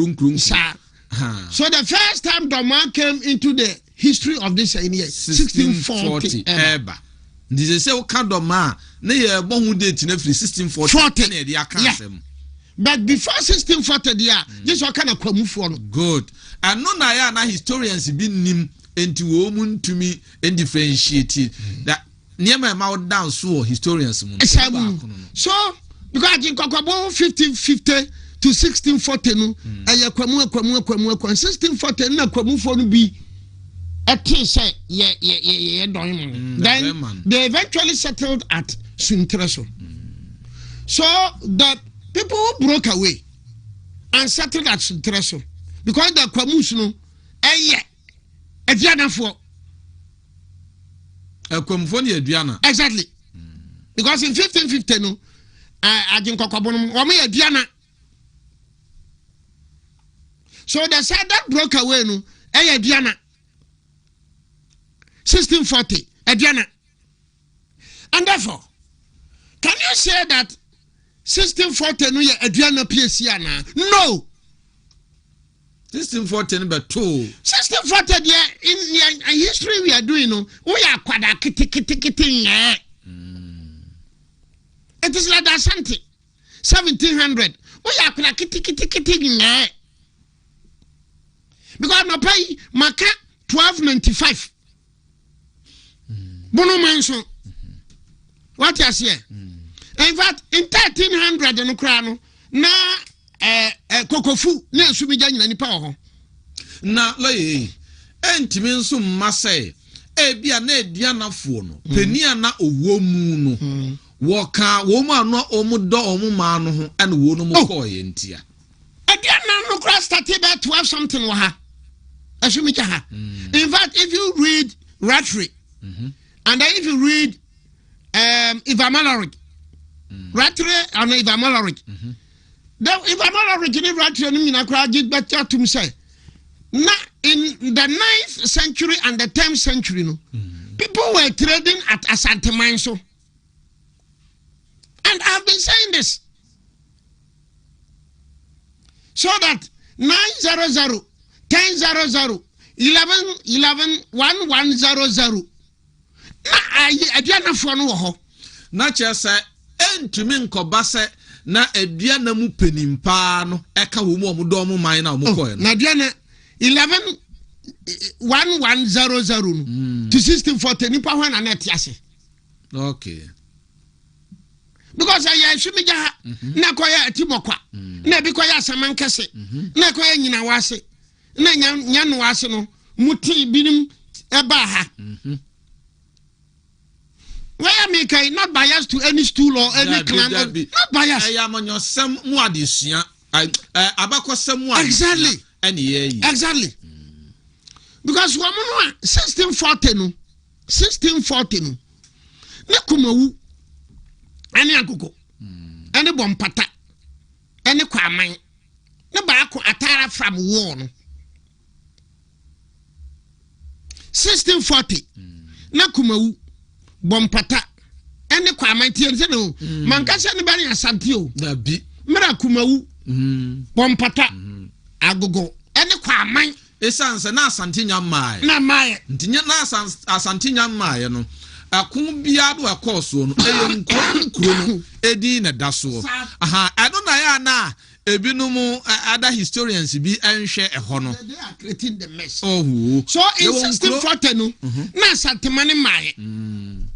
So the first time the man came into the history of this in 1640 ever. This is say kind of man na ye bohu date na 1640 na dey aka asem. But before 1640 there, this was kind of kwamufo no. Good. And no na ya na historians be nim enti wo muntumi differentiate that niema ma down so historians mun. So because in Kokobo 1550 to 1640 no aya kwamu 1640 na kwamufo no bi. Then they eventually settled at Suntreso. So the people who broke away and settled at Suntreso because the Kwamus no exactly. Because in 1550 no ajinkokobon omo ye diana. So they said that broke away no e diana 1640 diana. And therefore can you say that 1640 no ye diana PSC na? No. 1640 but 2 1640 there in history we are doing no we are kwada kiti it is like that something 1700 we are kwada kiti because my pay maka 1295 bono manso what you say in fact in 1300 no kra no na kokofu na asumija nyina nipa ho na loye entimi nso mmase bia na edianafo no penia na owo mu no woka wo mu ano omudo omuma no ho ene wo no mu koye ntia ediana no kra started at 12 something wa ha asumija ha in fact if you read Ratri and then if you read Ivamaloric Ratri and Ivamaloric if I'm not originally right in better to say now in the 9th century and the 10th century no, people were trading at Asante Manso. And I've been saying this. So that 900 1000 11 1100 na aduana fo no ho na chese entumi nkobase na aduana mu penimpa no eka wo mu omudo mu man na omukoe no na aduana 11 1100 no to 1640 nipa ho na net ase. Okay. Because I shumija na koya timokwa na bi koya samankese na koya nyina wase na nyano wase no muti binim eba ha. Where make I not biased to any stool or any clan, not biased. I am on your some muadisia. Abako some exactly. Exactly. Because woman 1640 no 1640 no na kumawu ani akoko ani bompata ani kwaman na baako atara from war no 1640 na kumawu bompata ene kwa amantie nse no mankasa ne bani asante o na bi mera kumawu bompata agogo ene kwa aman esanse na asante nyamaaye na maaye ntinya na asante nyamaaye no akun bia do akoso no eye nkuro no edi na daso aha adona ya na ebinum other historians bi enhwe ehɔ no they are creating the mess. Oh so in 1640 no na asante mane maaye in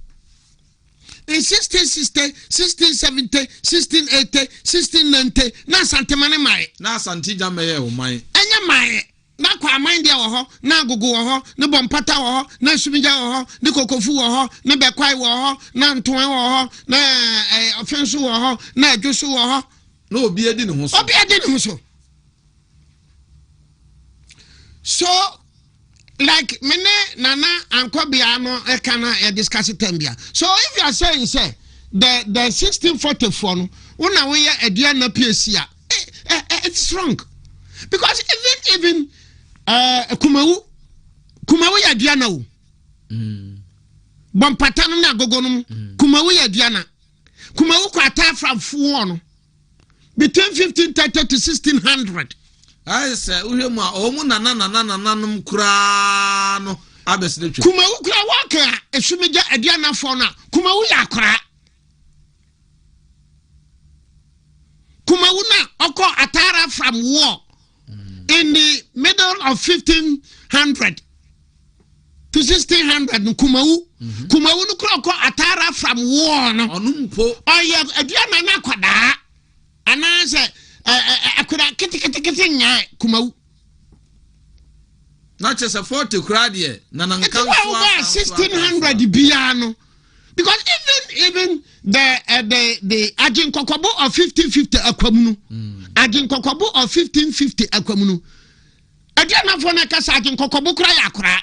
1660 1670 1680 1690 na asante mane maaye na asante jamaye o man enye maaye na kwa aman dia wo ho na agogo wo ho ne bompata wo ho na sumija wo ho ne kokofu wo ho ne bekwai wo ho na ntoan wo ho na ofensu wo ho na adwosu wo ho na obi edi ne ho so obi edi ne ho so. So like mene nana ankobia no ekana e discuss tambia. So if you are saying say the 1644 no una we ya edua na PSC it's wrong because even kumawu ya diana o bompata no na agogo no kumawu ya diana kumawu kwa ata from fuo no between 1530 to 1600 I say uhemu a omu nana kura no abesile twa kumawu kura waka esumija adiana fo na kumawu ya kura kumawu na oko atara from war in the middle of 1500 to 1600 kumawu no kura oko atara from war no onumpo oya adiana na kwada anase akura kiti nya kumawu na chese 40 kura de na nanka 1600 bia no because even the Ajinkokobo of 1550 akwamunu Ajinkokobo of 1550 akwamunu adiana fo na kasa Ajinkokobo kura ya kura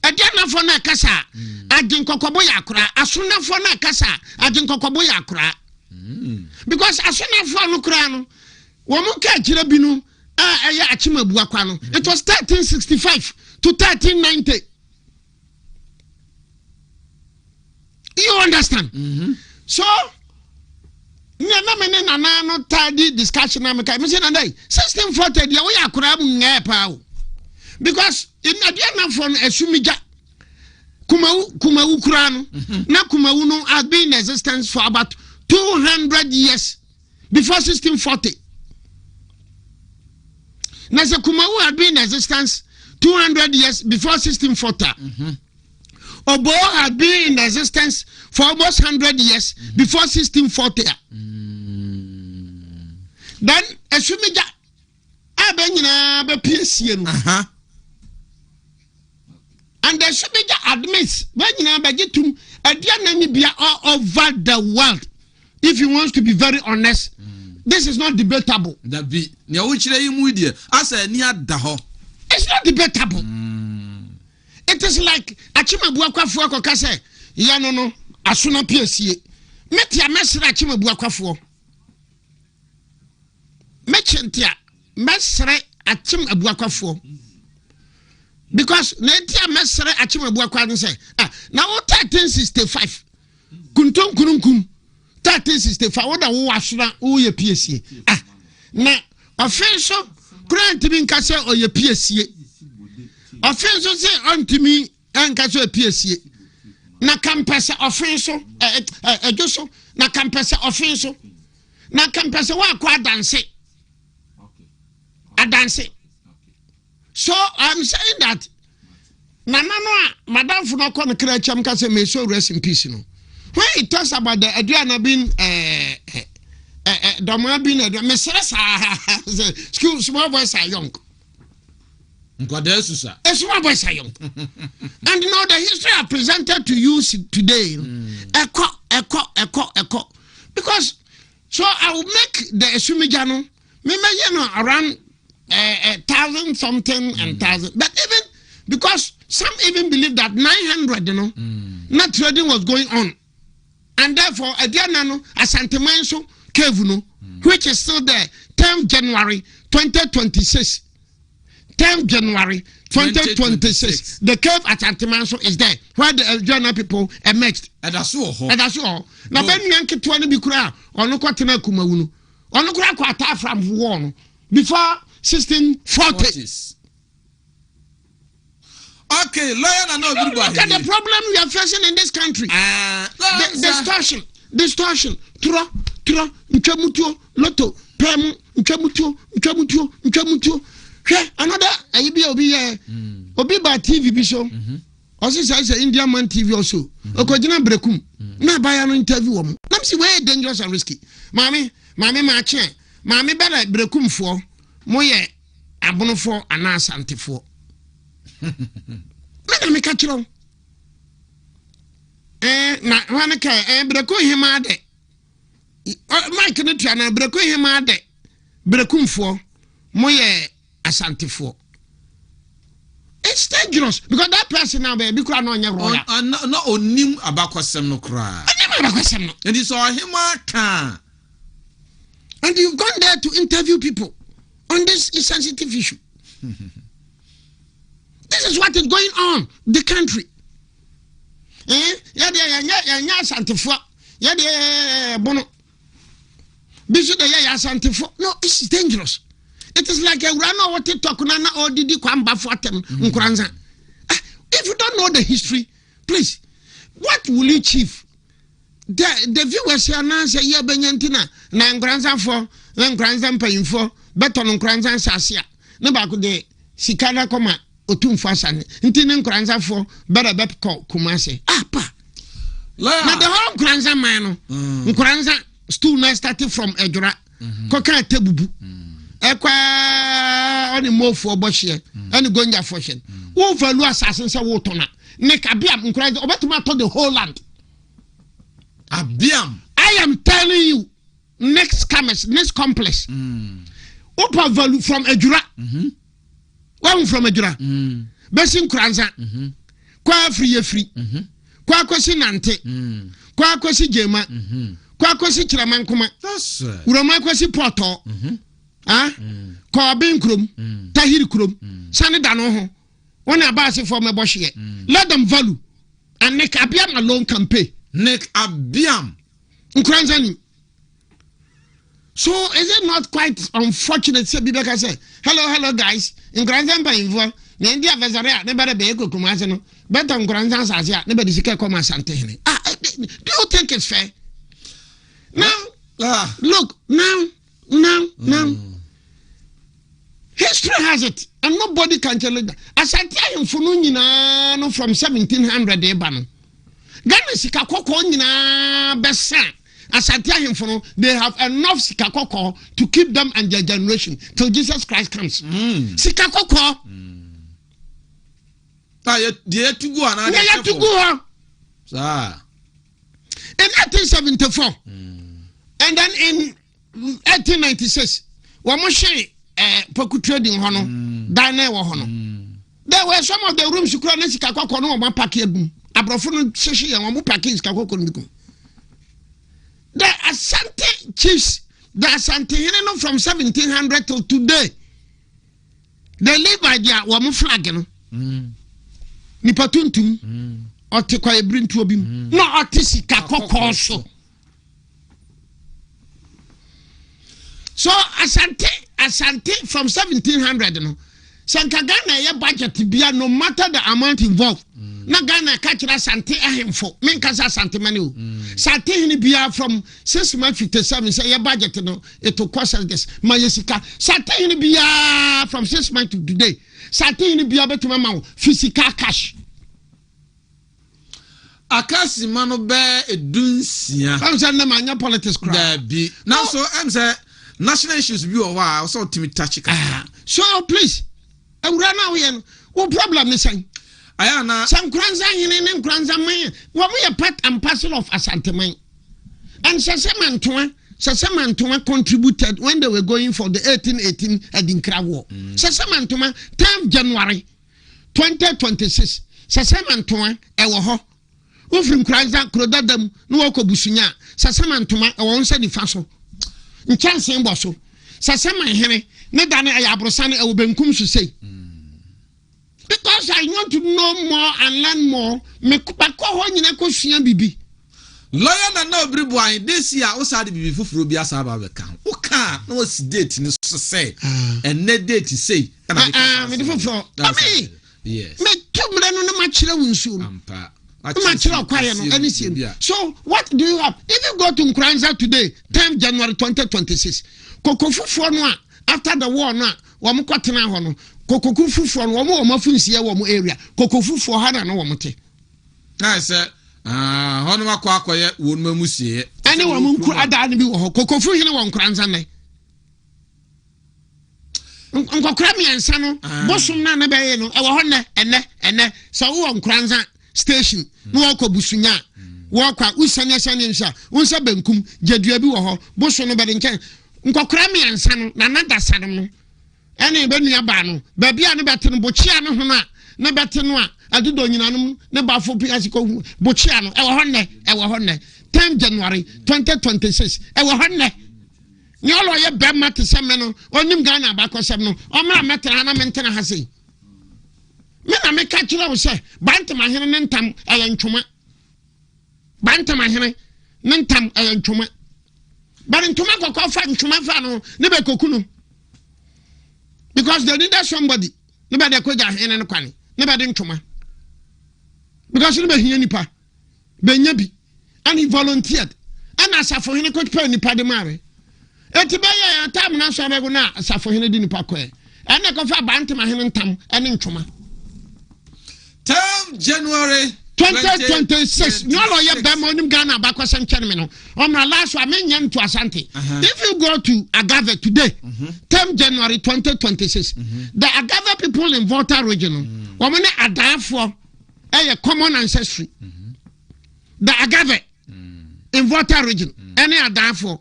Adianafo na kasa aginkokobo yakura asunafo na kasa aginkokobo yakura because asunafo no kura no wo mu ka kire binu aya achimabu akwa no it was 1365 to 1390 you understand so na me na no tardy discussion na me kai me say na dai 1640 dia wo yakura mu nge pa o because in Adianafo no esumija kumawu kura no na kumawu no has been in existence for about 200 years before 1640. Now the kumawu had been in existence 200 years before 1640. Obo had been in existence for almost 100 years before 1640. Then esumija abenyina be PSC no. And the Subija admits when you know Bajitum all over the world. If he wants to be very honest, this is not debatable. It's not debatable. It is like Achima Buakwafuako Kase, Yanono, Asuna PSC. Metia Mesra Achima Buakwafuo. Mechentia, Mesre Achim Abuakwafuo. Because Netia Mesre Achima Buakwan say, now 1365. Kuntum Kunum 1365. What a washna or your PSC. Now, offensive, grant to be in Casa or your PSC. Offensive say unto me and Casa PSC. Na campesa offensive, Joso, na campesa offensive. Na campesa wa dance. A dance. So I'm saying that Nana Madame Funako Krecham Kase may so rest in peace. No. When it talks about the Adriana being Doma being a school small boys are young. A small boys are young. And you know the history I presented to you today. Echo. Because so I will make the Esumijano around 1,000 something and 1,000, but even because some even believe that 900, not trading was going on, and therefore Adianano Asantemanso Cave, which is still there, 10th January 2026. 10th January 2026. The cave at Asantemanso is there, where the Adiana people emerged. And that's all. Now, when Yankee 20 Bikura, or no Quatina Kumawunu, or no Quata from war before 1640s. Okay, lawyer and look at the problem we are facing in this country. Distortion. Nchamutuo, Lotto, Pem, Nchamutuo. Another Obi by TV Biso. Also says Indian man TV also. Okojina Brekum. Na buy an interview. Let me see where dangerous and risky. Mommy, my chair. Mommy better Brekum for. Moye abonofo anasantefo me ka kiro na wana ka breko hima de Mike ne tua na breko hima de brekumfo moye asantefo. It's dangerous because that person now be kura no nya roya no onim abakwasem no kura abakwasem no and it's all hima kan. And you've gone there to interview people on this sensitive issue. This is what is going on the country. No, this is dangerous. It is like a run over TikTok or did you come back for them? If you don't know the history, please, what will you achieve? The viewers here now say, yeah, Benyantina, Nan Granza for, then Granza paying for, better on Granza Sasia. Never de Sikana Koma, Otum Fasan, Intinin Granza for, better bet call Kumase. Pa. Now the whole Granza man, Granza stool now started from Edra, Coca Tebubu, Equa on the more for Boshie, and Gonja Foshen. Over Lu assassins of Wotona, Nick Abiam, Granza, Obatuma the whole land. Abiam. I am telling you, next commerce, next complex. Opa value from Ejura. One from Ejura. Besin Kranza. kwa free kwa kwesi nante kwa kwesi jema kwa kwesi kiramankoma uroma kwesi poto kwa bin krom tahiri krom sane da no ho wona abase for me bohye let them value and Nick Abiam alone campaign Nick Abiam nkranzani. So is it not quite unfortunate say Bibeka say hello guys nkranzan ba invo na ndi avesare ne bere be ekokumase no better nkranzan sase a ne be disike come asante hene do you think it's fair now look now history has it and nobody can tell it. Asante ahemfo no nyina no from 1700 eba no Ghana sika kokko nyina besa Asante ahemfo no they have enough sika kokko to keep them and their generation till Jesus Christ comes. Sika kokko they to go and they to go sir in 1874 and then in 1896 wa mo hwe poku trading hono dane wo hono there were some of the rooms you kura na sika kokko no mo pack egum abrofo no hwehwe yan mo pack sika kokko no bikum the Asante chiefs the Asante no from 1700 till today they live by their wo flag no ni patuntum ote kwa ebrintu obim no ote sika kokko so Asante from 1700 no sanka Ghana ye budget bia no matter the amount involved na Ghana ka kira Asante ahemfo men ka Asante mane o Asante hini bia from 657 say ye budget no it will cost us ma yesika Asante hini bia from 6 months to today Asante hini bia betuma ma physical cash akasi mano be edunsia am say na manya politics crowd da bi now so am say national issues bi o wa so ultimate touch so please ewura na we no problem ni say aya na some kranza hine ne kranza man wo we part and parcel of Asante man and Sasamantoma contributed when they were going for the 1818 Edinkra war. Sasamantoma 10th January 2026 Sasamantoma ewo ho ufrim kranza krodadam no wako busunya Sasamantoma ewo nsa nifa so nchanse mbo so Sasaman hene ne dane ayabrosane ewo benkum so sei because I want to know more and learn more me bako ho nyina ko sua bibi lawyer na Obiri Boahen this year o sa de bibi fufuro bi asa ba be kan o ka na o si date ni so say and ne date say me fufuro yes me tumre no na ma kire wunsu ampa ma kire kwaye no ani sie so what do you have if you go to Nkranza today 10th January 2026 koko fufuro no after the war no wo mo kwatena ho no koko fufuro no wo mo mafunsie wo mo area koko fufuro ha na no wo mo te na say hono makwa akoye won mamusie ani wo munku ada ne bi wo kokofu hene wo Nkranza ne nkokra mi ansa no bosum na na beye no e wo ho ene so wo Nkranza station no wo ko busunya wo kwa usanya sanya nsa wonsa benkum jedua bi wo ho bosu no be de nken nkokra mi ansa no na nada sadem no ene be nua ba no ba bia no bete no bochia no ho na bete no a adudo nyinanum ne bafo piasi ko bochia no e wo ho ne 10 January 2026 e wo ho ne nyolo ye bema te seme no onim Ghana ba ko sem no o mra metra na mentena ha sei me na me ka kire wo se bantam ahene ne ntam aya ntwoma bantam ahene ne ntam aya ntwoma bare ntwoma kokko fa ntwoma fa no ne be kokunu because they needed somebody ne be de ko ja ahene ne kwani ne be de ntwoma because no be hia nipa be nya bi and he volunteered and asafo hene ko pa nipa de mare eti be ya tam na so be go na asafo hene di nipa ko e na ko fa bantam hene ntam ene ntwoma 10 January 2026 nyolo ye be mo nim Ghana ba kwasem kyere me no omra last wa me nyam to Asante if you go to Agave today 10 January 2026 the Agave people in Volta region wo me adafo common ancestry the Agave in Volta region any adafo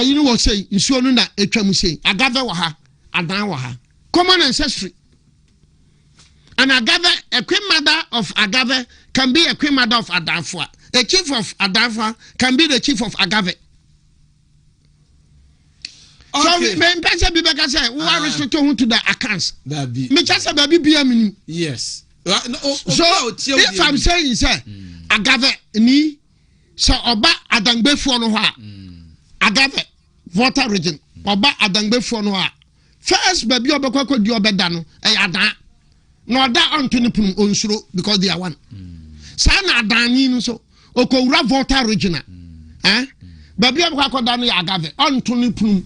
you know what say nsuo no na etwa mu say Agave wa ha adan wa ha common ancestry An agave, a queen mother of agave can be a queen mother of Adanfua. A chief of Adanfua can be the chief of agave. Okay. So, when person be back say, we are restricted to the accounts. That be. Me just say baby be a minimum. Yes. So if I'm saying say agave ni so oba adangbefu no ha agave water region oba adangbefu no ha first baby obekwa di obeda no e adan no oda onto ni pum onsuro because they are one sa na adan ni no so okowura water region baby obekwa da no ya agave onto ni pum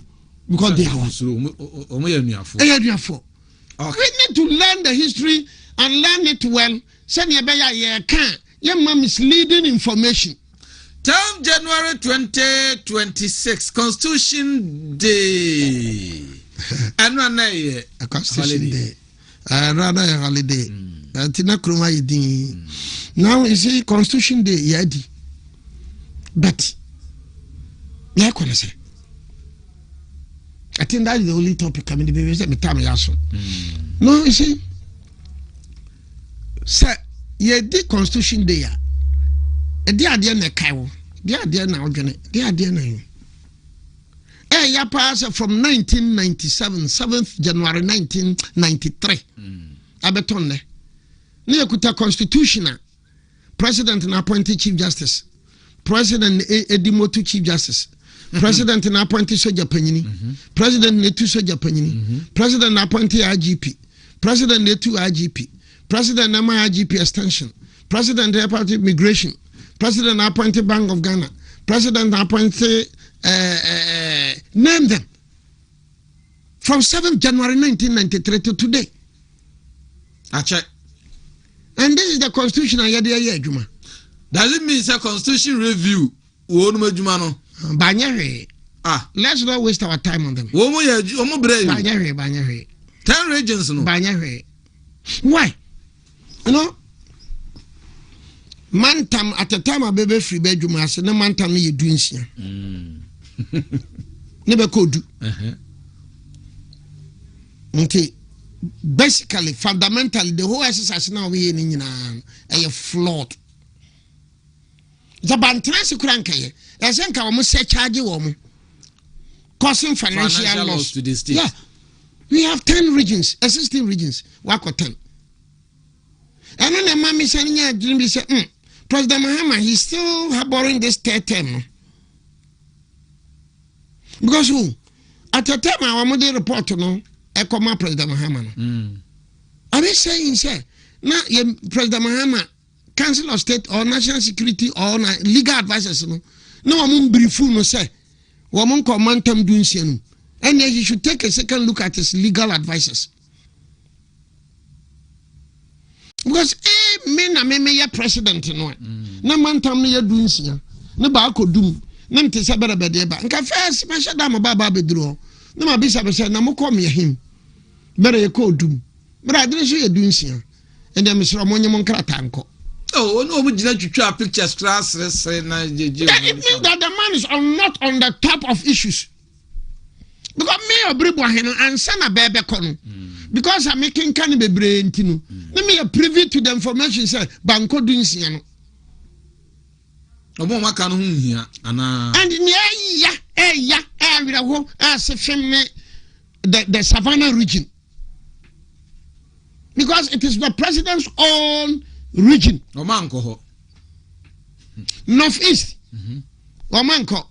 because they are one omo ya nuafo. We need to learn the history and learn it well. Send your baby can misleading information. Term January 2026 Constitution Day. And a Constitution Day. Rather a holiday. Now you see Constitution Day, yadi. But like what I say. I think that is the only topic. I mean, the baby said, no, you see, sir, ye did Constitution Day. A dear dear na Kaiwo, dear dear now, dear dear now. Ya pass from 1997, 7th January 1993. Abetonne. Near Kuta Constitutional President and appointed Chief Justice, President Edimotu Chief Justice. President na appointed Soja Panini, President Netu Soja Panini, President appointed IGP, President Netu IGP, President Nama IGP Extension, President appointed Immigration, President appointed Bank of Ghana, President appointed name them from 7th January 1993 to today. I check. And this is the Constitution. Does it mean it's a Constitution review? Let's not waste our time on them. 10 regions. Why? You know, Mantam at the time of baby free bedroom, I said, no Mantam you doing here. Never could do. Okay. Basically, fundamentally, the whole exercise now we in a flawed. The Bantrans Cranky. I think I almost say charge you causing financial loss to the state. Yeah, we have 10 regions, existing regions. Work or 10. And then the mommy saying, "Yeah, Jimmy said, President Mahama, he's still harboring this third term." Because who? At the time, I want to report no, I come up President Mahama. I be saying, sir, now President Mahama, Council of State or National Security or legal advisors, no one brief no say, woman command them doing and then he should take a second look at his legal advisors. Because men are me president no man tam me doing no ba ko dum na mte se bere bede ba nka first me shada ma baba bedro na ma bisa be say na mo come him bere ko dum bere adre so ye doing and then Mr. Omonyemo nkrata nko. Oh, no, we didn't try pictures class. It means that the man is not on the top of issues. Because me or Boahen and son a baby con. Because I'm making can be brain tinu. Let me privy to the information say Banco doing siano. And as a family the Savannah region. Because it is the president's own region. Northeast. Omanko.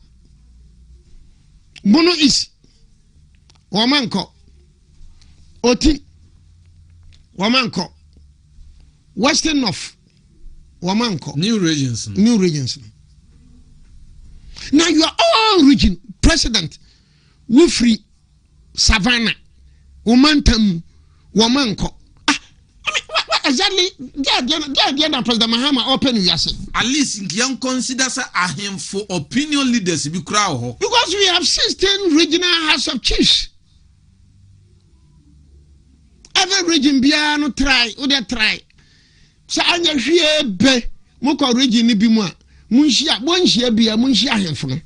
Bono East. Omanko. Oti. Omanko. Western North. Omanko. New regions. New regions. Now you are all region. President. Wufri. Savannah. Omantam. Omanko. Exactly, President Mahama open at least you consider him for opinion leaders be crowd. Because we have 16 regional House of Chiefs. Every region be no try, other try. So anya hwe be moko region ni bi mu a munhia bonhia bia munhia ahemfo no.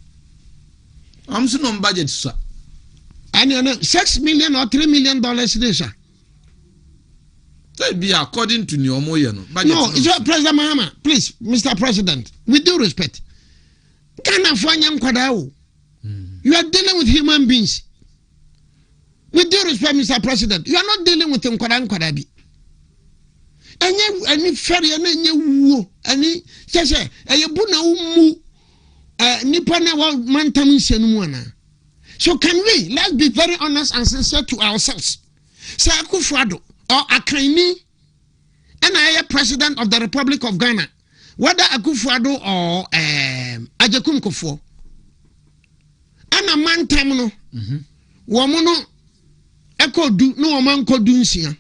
Am so no budget sir. And $6 million or $3 million this sir. That be according to Nyomoye. No, it's President Mahama. Please, Mr. President, with due respect. Ghana for young Kwadao. You are dealing with human beings. With due respect, Mr. President, you are not dealing with them Kwadabi. Any ferry, any woo, any say, a buna umu, Nipana mantamin senumana. So can we, let's be very honest and sincere to ourselves. Say Akufo-Addo or Akaini, and I am President of the Republic of Ghana, whether Akufo-Addo or Ajekum Kufuor, and a man tamino, woman echo do no man called Dunsia.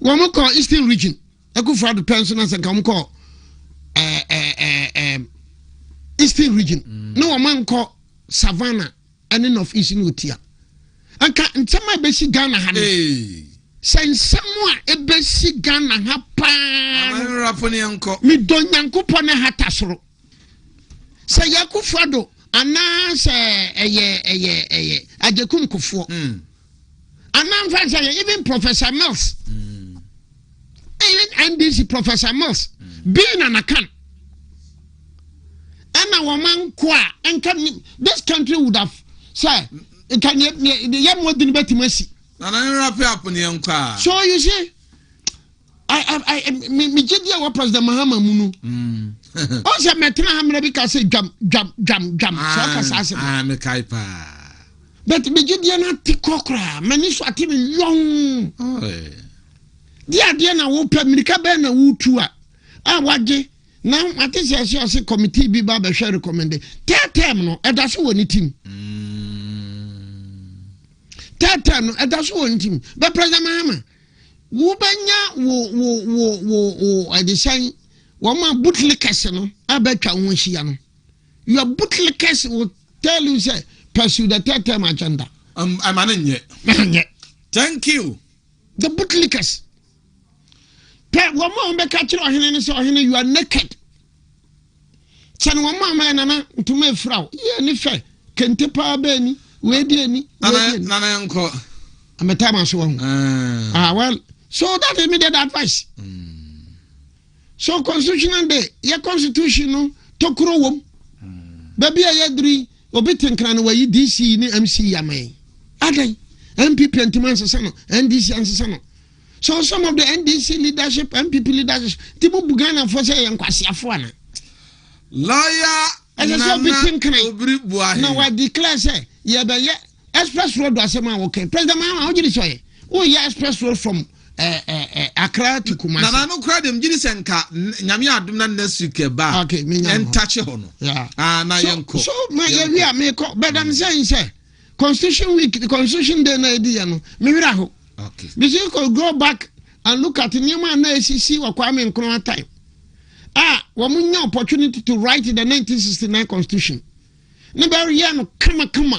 Woman call Eastern region, Akufo-Addo pensioners and come call Eastern region, no man call Savannah and enough Eastern Utia. And can tell my basic Ghana honey. Send someone a basic Ghana hapa. Me don't yanko pone hatasro. Say Akufo-Addo ana say Ajekum Kufuor. And say even Professor Mills. Even NDC Professor Mills being an account. And a woman qua and can this country would have said can the young one didn't bet mercy. So you see, me Jidia was President Mahama Munu. Also, Metina Hamrabika say jump. I'm a kaipa. But me Jidia not Tikokra, Maniswa Tim young. Dear na wo Pamrika Ben and Wutua. Waji. Now, I think I say committee be Baba share recommended. Third term, no, and that's one team. Third term, and that's one team. But President Mahama, Wubanya, I design one man bootlickers, no, I bet you won't see you. Your bootlickers will tell you, say, pursue the third term agenda. I'm an yet. Thank you. The bootlickers. One more be catch you are naked. Chan one more man to me frau. Ni fe kente pa beni we di ani nana yanko. I'm a time so well, so that immediate advice. So constitutional day, your constitution no tokro wom. Baby ayedri obi tenkran we DC ni MC yamai. Adan MPP antimansa sano, NDC ansano. So some of the NDC leadership, MPP leadership, Tibu Bugana for say and Kwasiafuana. Lawyer, and Obiri Boahen. Now I declare say, yeah, but yeah, express road was okay. President Mahama, how did you say? Oh, yeah, express road from Accra to Kumasi. Now I no crowd him. Jini senka Nyamia Adumna nesuke ba. Okay, me and touch hono. Yeah. Na yanko. So my yeah, me ko. But I'm saying say, Constitution Week, the Constitution Day na idea no. Me wiraho. Okay. Because you could go back and look at the new man ACC or Kwame Nkrumah time. We have opportunity to write the 1969 Constitution. Never no come.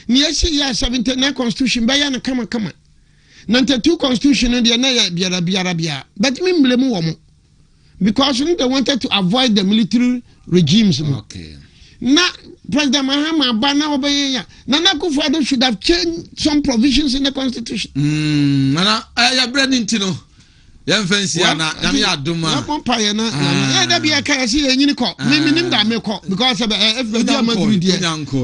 Yes, 79 Constitution, by yana come. 92 Constitution and the biara. But me blame woman because they wanted to avoid the military regimes. Okay. Now, President Mahama Bana Obeya, Nana Akufo-Addo should have changed some provisions in the Constitution. Nana, I branding to know. Young fancy, Namia Duma. Yeah, that be a carassi and you call. Maybe Nimda because of the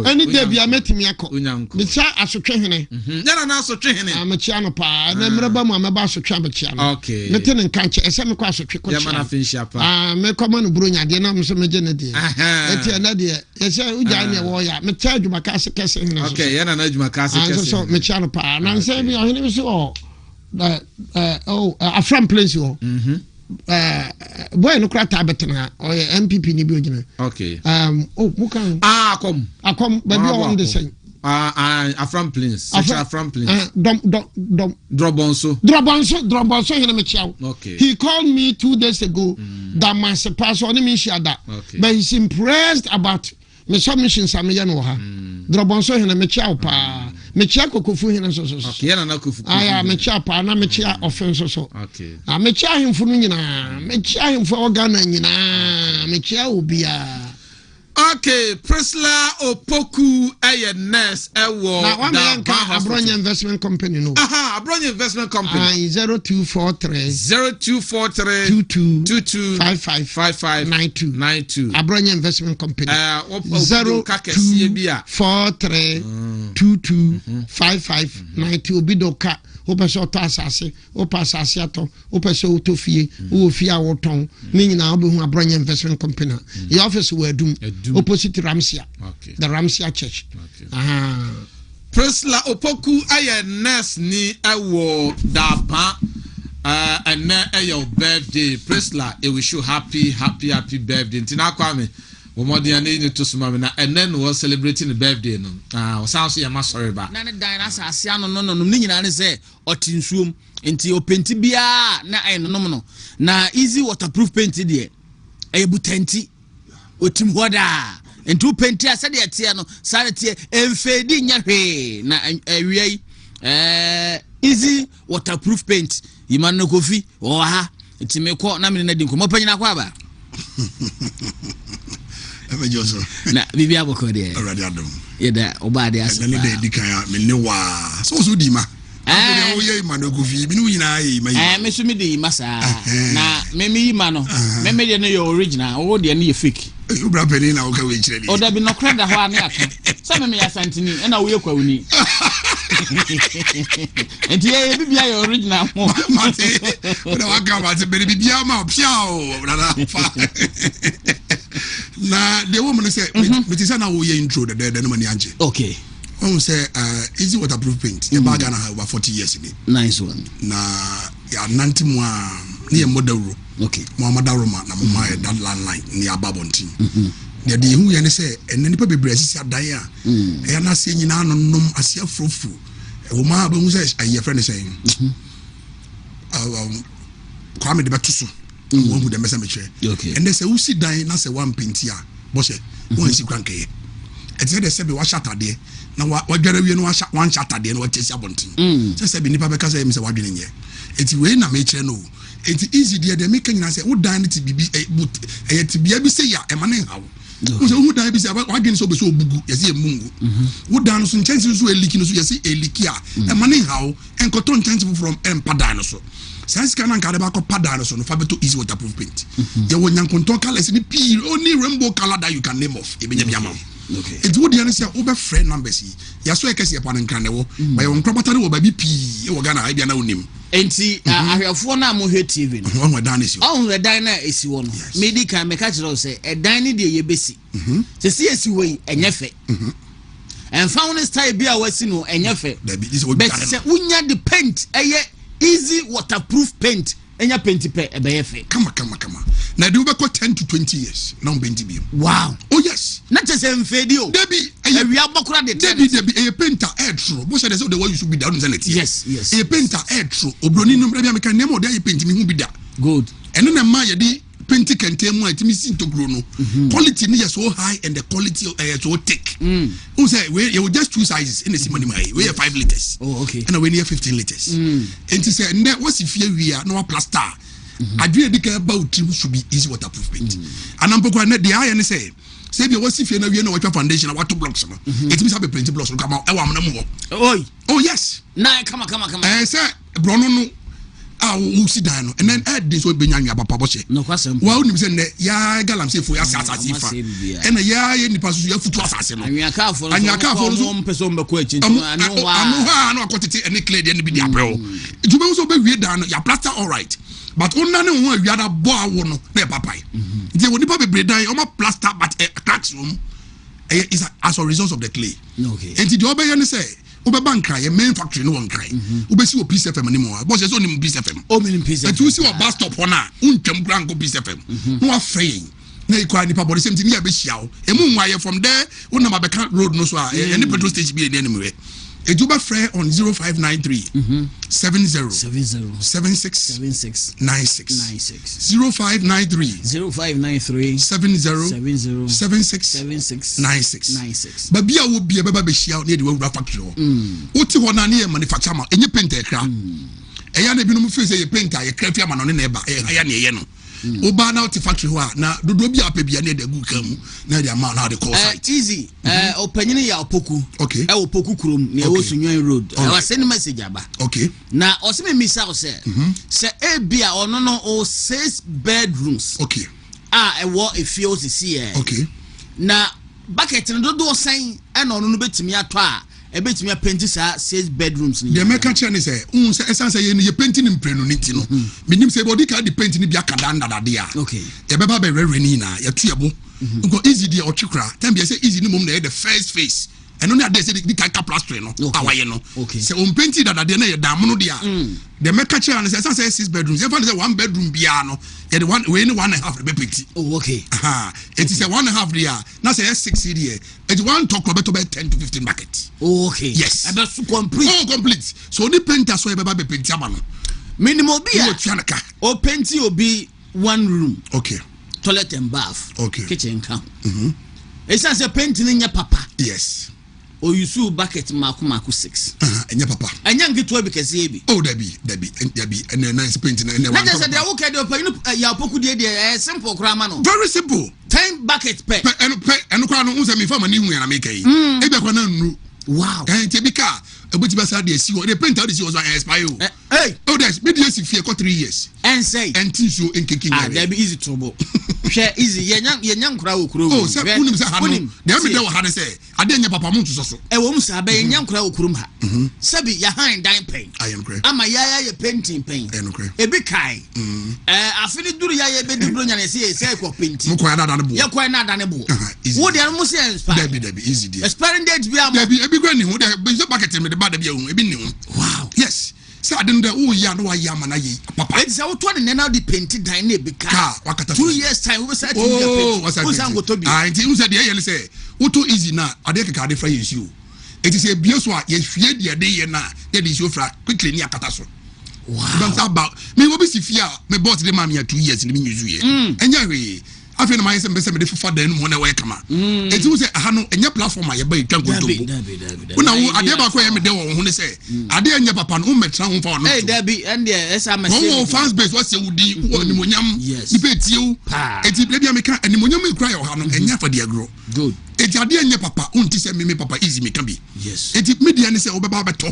any day be a metimiaco. The child as a train. Then also train. I'm a channel pa, and then Rabama, I'm about to travel channel. Okay. Lieutenant Country, a semi class of Yamana Finchapa. Make common Brunia, the name of some genity. It's another. Yes, Ujania warrior. Me charge my castle. Okay, and I know my castle. So, me channel pa, and I'm saying, I never saw. A from place you. Boy no crack tabetna or MPP ni biogina. Okay. Mukan. Come, but you on the same. A from place. A from place. Drobonso hina me chiao. Okay. He called me 2 days ago that my pastor on me share that. But he's impressed about me submissions am ya no ha. Drobonso hina me chiao pa. Me chia kokofu hina so. Okay, yana na kofu. Aya me chia pa na me chia offense so. Okay. Me chia himfu no nyina, me chia himfu organ nyina, me chia obia. Okay, Prisla Opoku a nurse ewo na one man Abronya investment company no. Abronya investment company. 0243 22 55 92 Abronya investment company. 0243 22 55 92 obidoka opeso to asase opasase ato opeso utofie ofie awoton ni nyina obehu Abronya investment company. Your office we adum opposite Ramsia. Okay. The Ramsia Church. Okay. Prisla Opoku aye nurse ni ewo dapa and na your birthday. Prisla, I wish you happy birthday. Ntina kwame omodi ane ni to suma na and then we celebrating the birthday no. O sound so yama sorry ba. Na ne dan asase ano no ni nyina ne se otinsuom enti openti bia na ayi no na easy waterproof paint de e butenti otim hoda enti paint asade atie no sare tie emfedi nya hwe na awiai easy waterproof paint yiman no kofi o ha enti me ko na me na di nko mopanyina kwa ba Joso. Na bibi aboko de Already adom. Yeda oba de asa. Na ne de kan me ne wa. So di ma. After o ye ma no kofi bi no nyina ye ma. Me so me de ma sa. Na me yi ma no. Me de no your original. O de no ye fake. You bra peni na o ka we kire ni. O da bi no kreda ho ane aka. Sa me ya santini e na wo ye kwawuni. Enti ye bibia your original mo. Mate. O da wa ka mate be bibia ma pia o. Na fa. Na the woman say me say na wo ye intro the no mani anje. Okay. One say easy waterproof paint. The bag na have over 40 years in it. Nice one. Na ya nanti mo ni e modawro. Okay. Muhammad Aroma na mama e that landline ni ababontin. The dey hu ye ne say enne nipa bebre asisi adan a. E na se nyina no nom ase afrofu. E wo ma ba hu say aye friend say. Kwame de betuso. One with the message. Okay. And they say, who sit down, na say one pintia. Boss, one is cranky. And say they say, we wash out there. Now, what get away, no one shot at the end, what is your bunting? Just say, Nipa because I am Mr. Wagin here. It's when I make no. It's easy, dear. They're making us say, who dine to be a to be able to say, ya, a man, how? Who dine is about Wagin so bugu, yes, a mungu. Who done some chances to a leaking, yes, a leakia, a man, how, and cotton chances from Empadanoso. Since can Caraba Padano, so no fabeto easy waterproof paint. You will young contour colors in the peel, only rainbow color that you can name off. Okay. It's what the answer over friend numbers. Yes, I can see upon Canelo, my own property will be P. You were gonna idea no name. And see, I have 4 now more TV. One were done is you. Oh, the diner is one. Maybe can make a say a dining day ye busy. To see us way and your fate. And found this type be our sino and your fate. But unya the paint, easy waterproof paint enya paint pe ebeyefe come na do be 10 to 20 years now paint bi wow oh yes not just mfedi o debi we abokura de debi e painter true bo say the way you should be down in it yes e painter true obroni no bra bi ameka nemo de e paint mi hu bi da good eno na ma ye di painting kentemu atimi sinto grow no quality ni so high and the quality so thick who say we you just 2 sizes in the same money we have 5 liters oh okay and we near 15 liters and to say and what's if we are no plaster adwe dika about should be easy waterproof paint and am pokwa na the iron say be what's if you na we na water foundation what blocks no it means have a paint blocks come out e wa mo oh yes na come say brono no who sit down and then add this will be nyanya papa boche no kwasem wa nim say ne ya galam say for ya asase fa and ya ye nipa so ya futu asase no anyaka for so person be ko achi anu ha no akotete any clear dey be dey abrew it be so be wie down ya plaster all right but onna ne ho awia da bo awo no na papai dey woni pa be bredan o ma plaster but cracks room is as a result of the clay okay and the obey ne say Oba Cry, a main factory no one cry. Ubesi o Peace FM anymore. Boss is only Peace FM. Oh, many Peace FM. But you see what bus stop on grand go Peace FM. No afraid. Na ikwa nipa body same thing here be shiao. Emu wire from there, una mabeka road no so any petrol station be anywhere. Ejuba free on 0593 70 76 96 0593 70 76 96 babia wo bia baba be shia na de wura factory ho oti ho na na manufacture ma enye paint ekra eya na bi no mu fe say paint aye kra fi ama no na eba eya na eye no oba na oti factory ho a na dodo bi a pebia na de gu kam na de amount na de call site easy opanyini ya opoku okay opoku krom na wo sunwan road wa send message aba okay na oseme misa o se ebia ono no o 6 bedrooms okay ewo efie o sisi okay na bucket no dodo san e na ono no betimi ato a ebetimi apenti sa 6 bedrooms ni de meka che ne se se esan se ye painting imprenu niti no minim se body ka di paint ni bia kada ndade a okay ye beba be rere ni na ye tuebo nko easy de o twekra time be say easy ni mom na the first face eno na de say di ka plaster no awaye no se on painting dade na ye dam no dia de meka che ne se esan se 6 bedrooms ye fa say 1 bedroom bia no ye the one we ni 1.5 be peti okay it is a 1.5 dia na say 6 dia it one talk about 10 to 15 buckets okay yes ebe su complete complete so the painter so e beba be painti ama no minimum bia o painti obi 1 room okay toilet and bath okay kitchen come esa say painting nya papa yes o yusu bucket mako 6 enya papa enya ngeto bi kese bi oh dabi and nice painting and one na say dey wo ke dey opanyinu ya poku dey simple kura ma no very simple 10 bucket pe eno kwa no unse me fa mani hu ya na make yi e be kwa na nnu wow te bi ka eboti ba sa dey si wo dey painter dey si wo so expire hey oh that's media si fie for 3 years and say and so in kicking there be easy trouble share easy yenya nkura wo kuro oh say unim say ha no dey me dey wo ha dey say ade nya papa mu so e wo mu sa ba yenya nkura wo kurum ha sabi ya hand dine paint I am correct ama ya painting paint I am correct e bi kai afini duru ya be dubro nya na say ko painting mu ko ya da ne bo ya ko na da ne bo wo dey mu say inspire dabi easy dey expiring date bi am dabi e bi gwa ni hu dey be so bucket me dey ba da bi hu e bi ni hu wow yes say ade no wo ya no wa ya mana ye papa it say wo to ne na the painting dine na be ka wakata 2 years time we start to paint wo san go to bi nti unse dey ye say wo to easy na ade keka ade fra yesu it is a bioso a ye hwie de ye na dey dey so fra quickly ni akata so wow don't about me wo be si fia me boss dey mam ya 2 years ni me nyizu ye enya hwe afi na my say me dey fufa dan mu na we kama eti wo say aha no enya platform a ye ba itwa nkontombo una wo ade ba ko ye me dey wo ho ne say ade enya papa no metra ho fa no hey dabi and there esa ma say wo fans base wo say wudi wo ni monyam ipe tie eti bia me ka ni monyam e kra yo ha no enya fa de agro good eti ade enya papa unti say me papa easy me ka bi yes eti media ni say wo be ba beto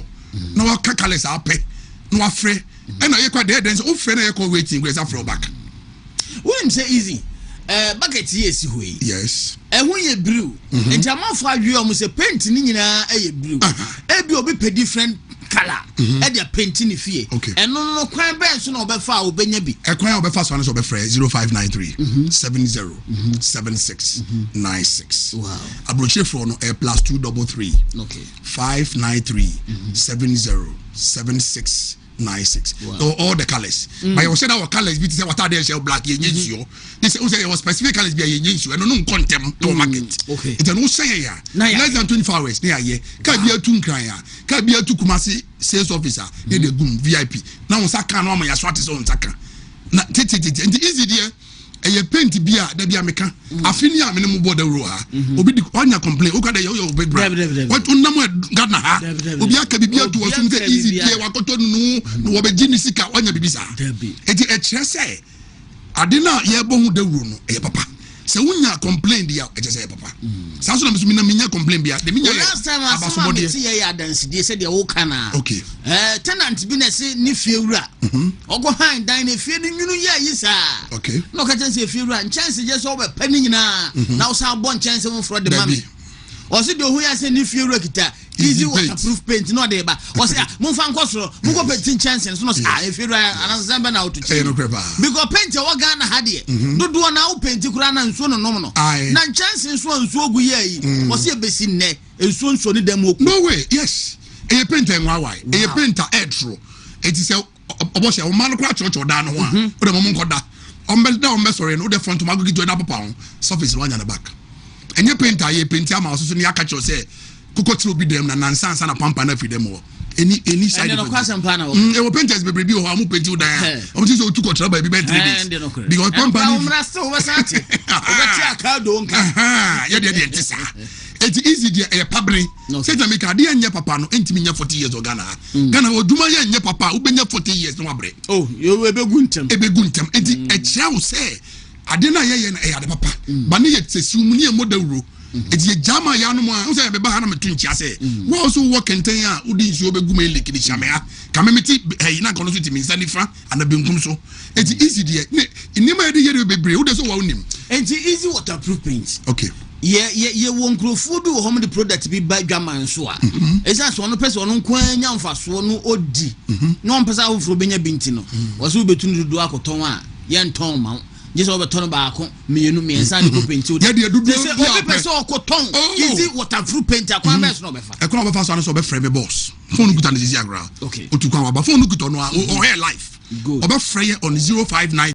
na wa kakale sa ape na wa frɛ and na ye kwa de so wo frɛ na ye ko waiting grace afro back when say easy bucket yes hui yes ehun ye brew enti amafo adwe o mo say paint ni nyina ye brew ebi obi pe different color e dia paint ni fie eno no kwan ben so na obefa obenya bi kwan obefa so na so obefrɛ 0593 70 76 96 wow abroche for no +233 okay 593 70 76 96 wow. All the colors but you said our colors be say what are they shell black ye nyensuo they say was specific colors be ye nyensuo and no contem to market okay it no say ya less than 24 hours na ye ka bia tu nkran ya ka bia tu kumasi sales officer they dey gum VIP na won saka no am ya swat so ntaka na titi easy there e paint bia da bia meka afini a me mu border ro ha obi di onya complain o ka da yo big brand what unam gardener ha obi aka bibia to osum say easy there wakoto nu no wo be gini sika onya bibisa eti e kire say ade na ye bo hu da ro no e papa se wunya complain dia e say papa sa so na me na minya complain bia de minya last time I see ye dance dey say dey wo kana okay tenant bi na say ni fie wura ogo hand dan na fie ni nwunu ye yi sa okay no ka chance fie wura chance je so be pani nyina na wo sa bon chance mo fro de mami o se de ohu ya say ni fie wura kita easy waterproof paint no dey ba o se mo fa nkosoro mo go paint chance so no say fie wura anazamba na otu chi because paint e wo ga na ha de dodo na wo paint kura na nso no nom no na chance nso ogu ye yi o se besi nne nso ni dem oku no way yes e paint en wa why e paint a edro eti se obose o man kwa chocho da no ho a o de mo nkoda ombe sorry no de front mago gido na papa on surface no anya na back enye paint a ye paint ama so ni aka cho say kokotiro bi dem na nansansa na pampa na fi dem o any side no kwasam pa na o e wo painters be bi o amu paint o dan o ti so tu ko tra ba bi 3 days because pampa ni o mra so o basati o beti aka do nka ye de ntisa It's easy there a pabri. Say to make a dear nya papa no entimi 40 years of Ghana. Ghana oduma ye nya papa ubenya 40 years no abre. Oh, you ebeguntem. Ebeguntem. Enti e chia wo say adena ye na e ade papa. Ba ne ye sesum ne modawuro. Enti ye jama ya no mo a say be ba ha na metu nchia say. Wo also work enten a udi nsu obeguma eliki ni chamea. Kamemiti na kono so timi nsanifa ana benkum so. Enti easy there. Ni ma de ye bebre wo de so wa unim. Enti easy waterproof paint. Okay. Ye won krofo bi wo hom the product bi ba dwaman so a esa so no pese ono kwanya mfaso no odi no mpesa afro benya binti no wo so betunu dudu akoton a ye nton ma je so beton ba ako meyenu miensa ni ko paint o de dudu se o pese okoton easy waterproof paint akwa be so no befa e kono be fa so no so be frɛ be boss phone kuta ne sisi agra okay otu kwa ba phone kuta no o hair life good oba frɛ ye on 059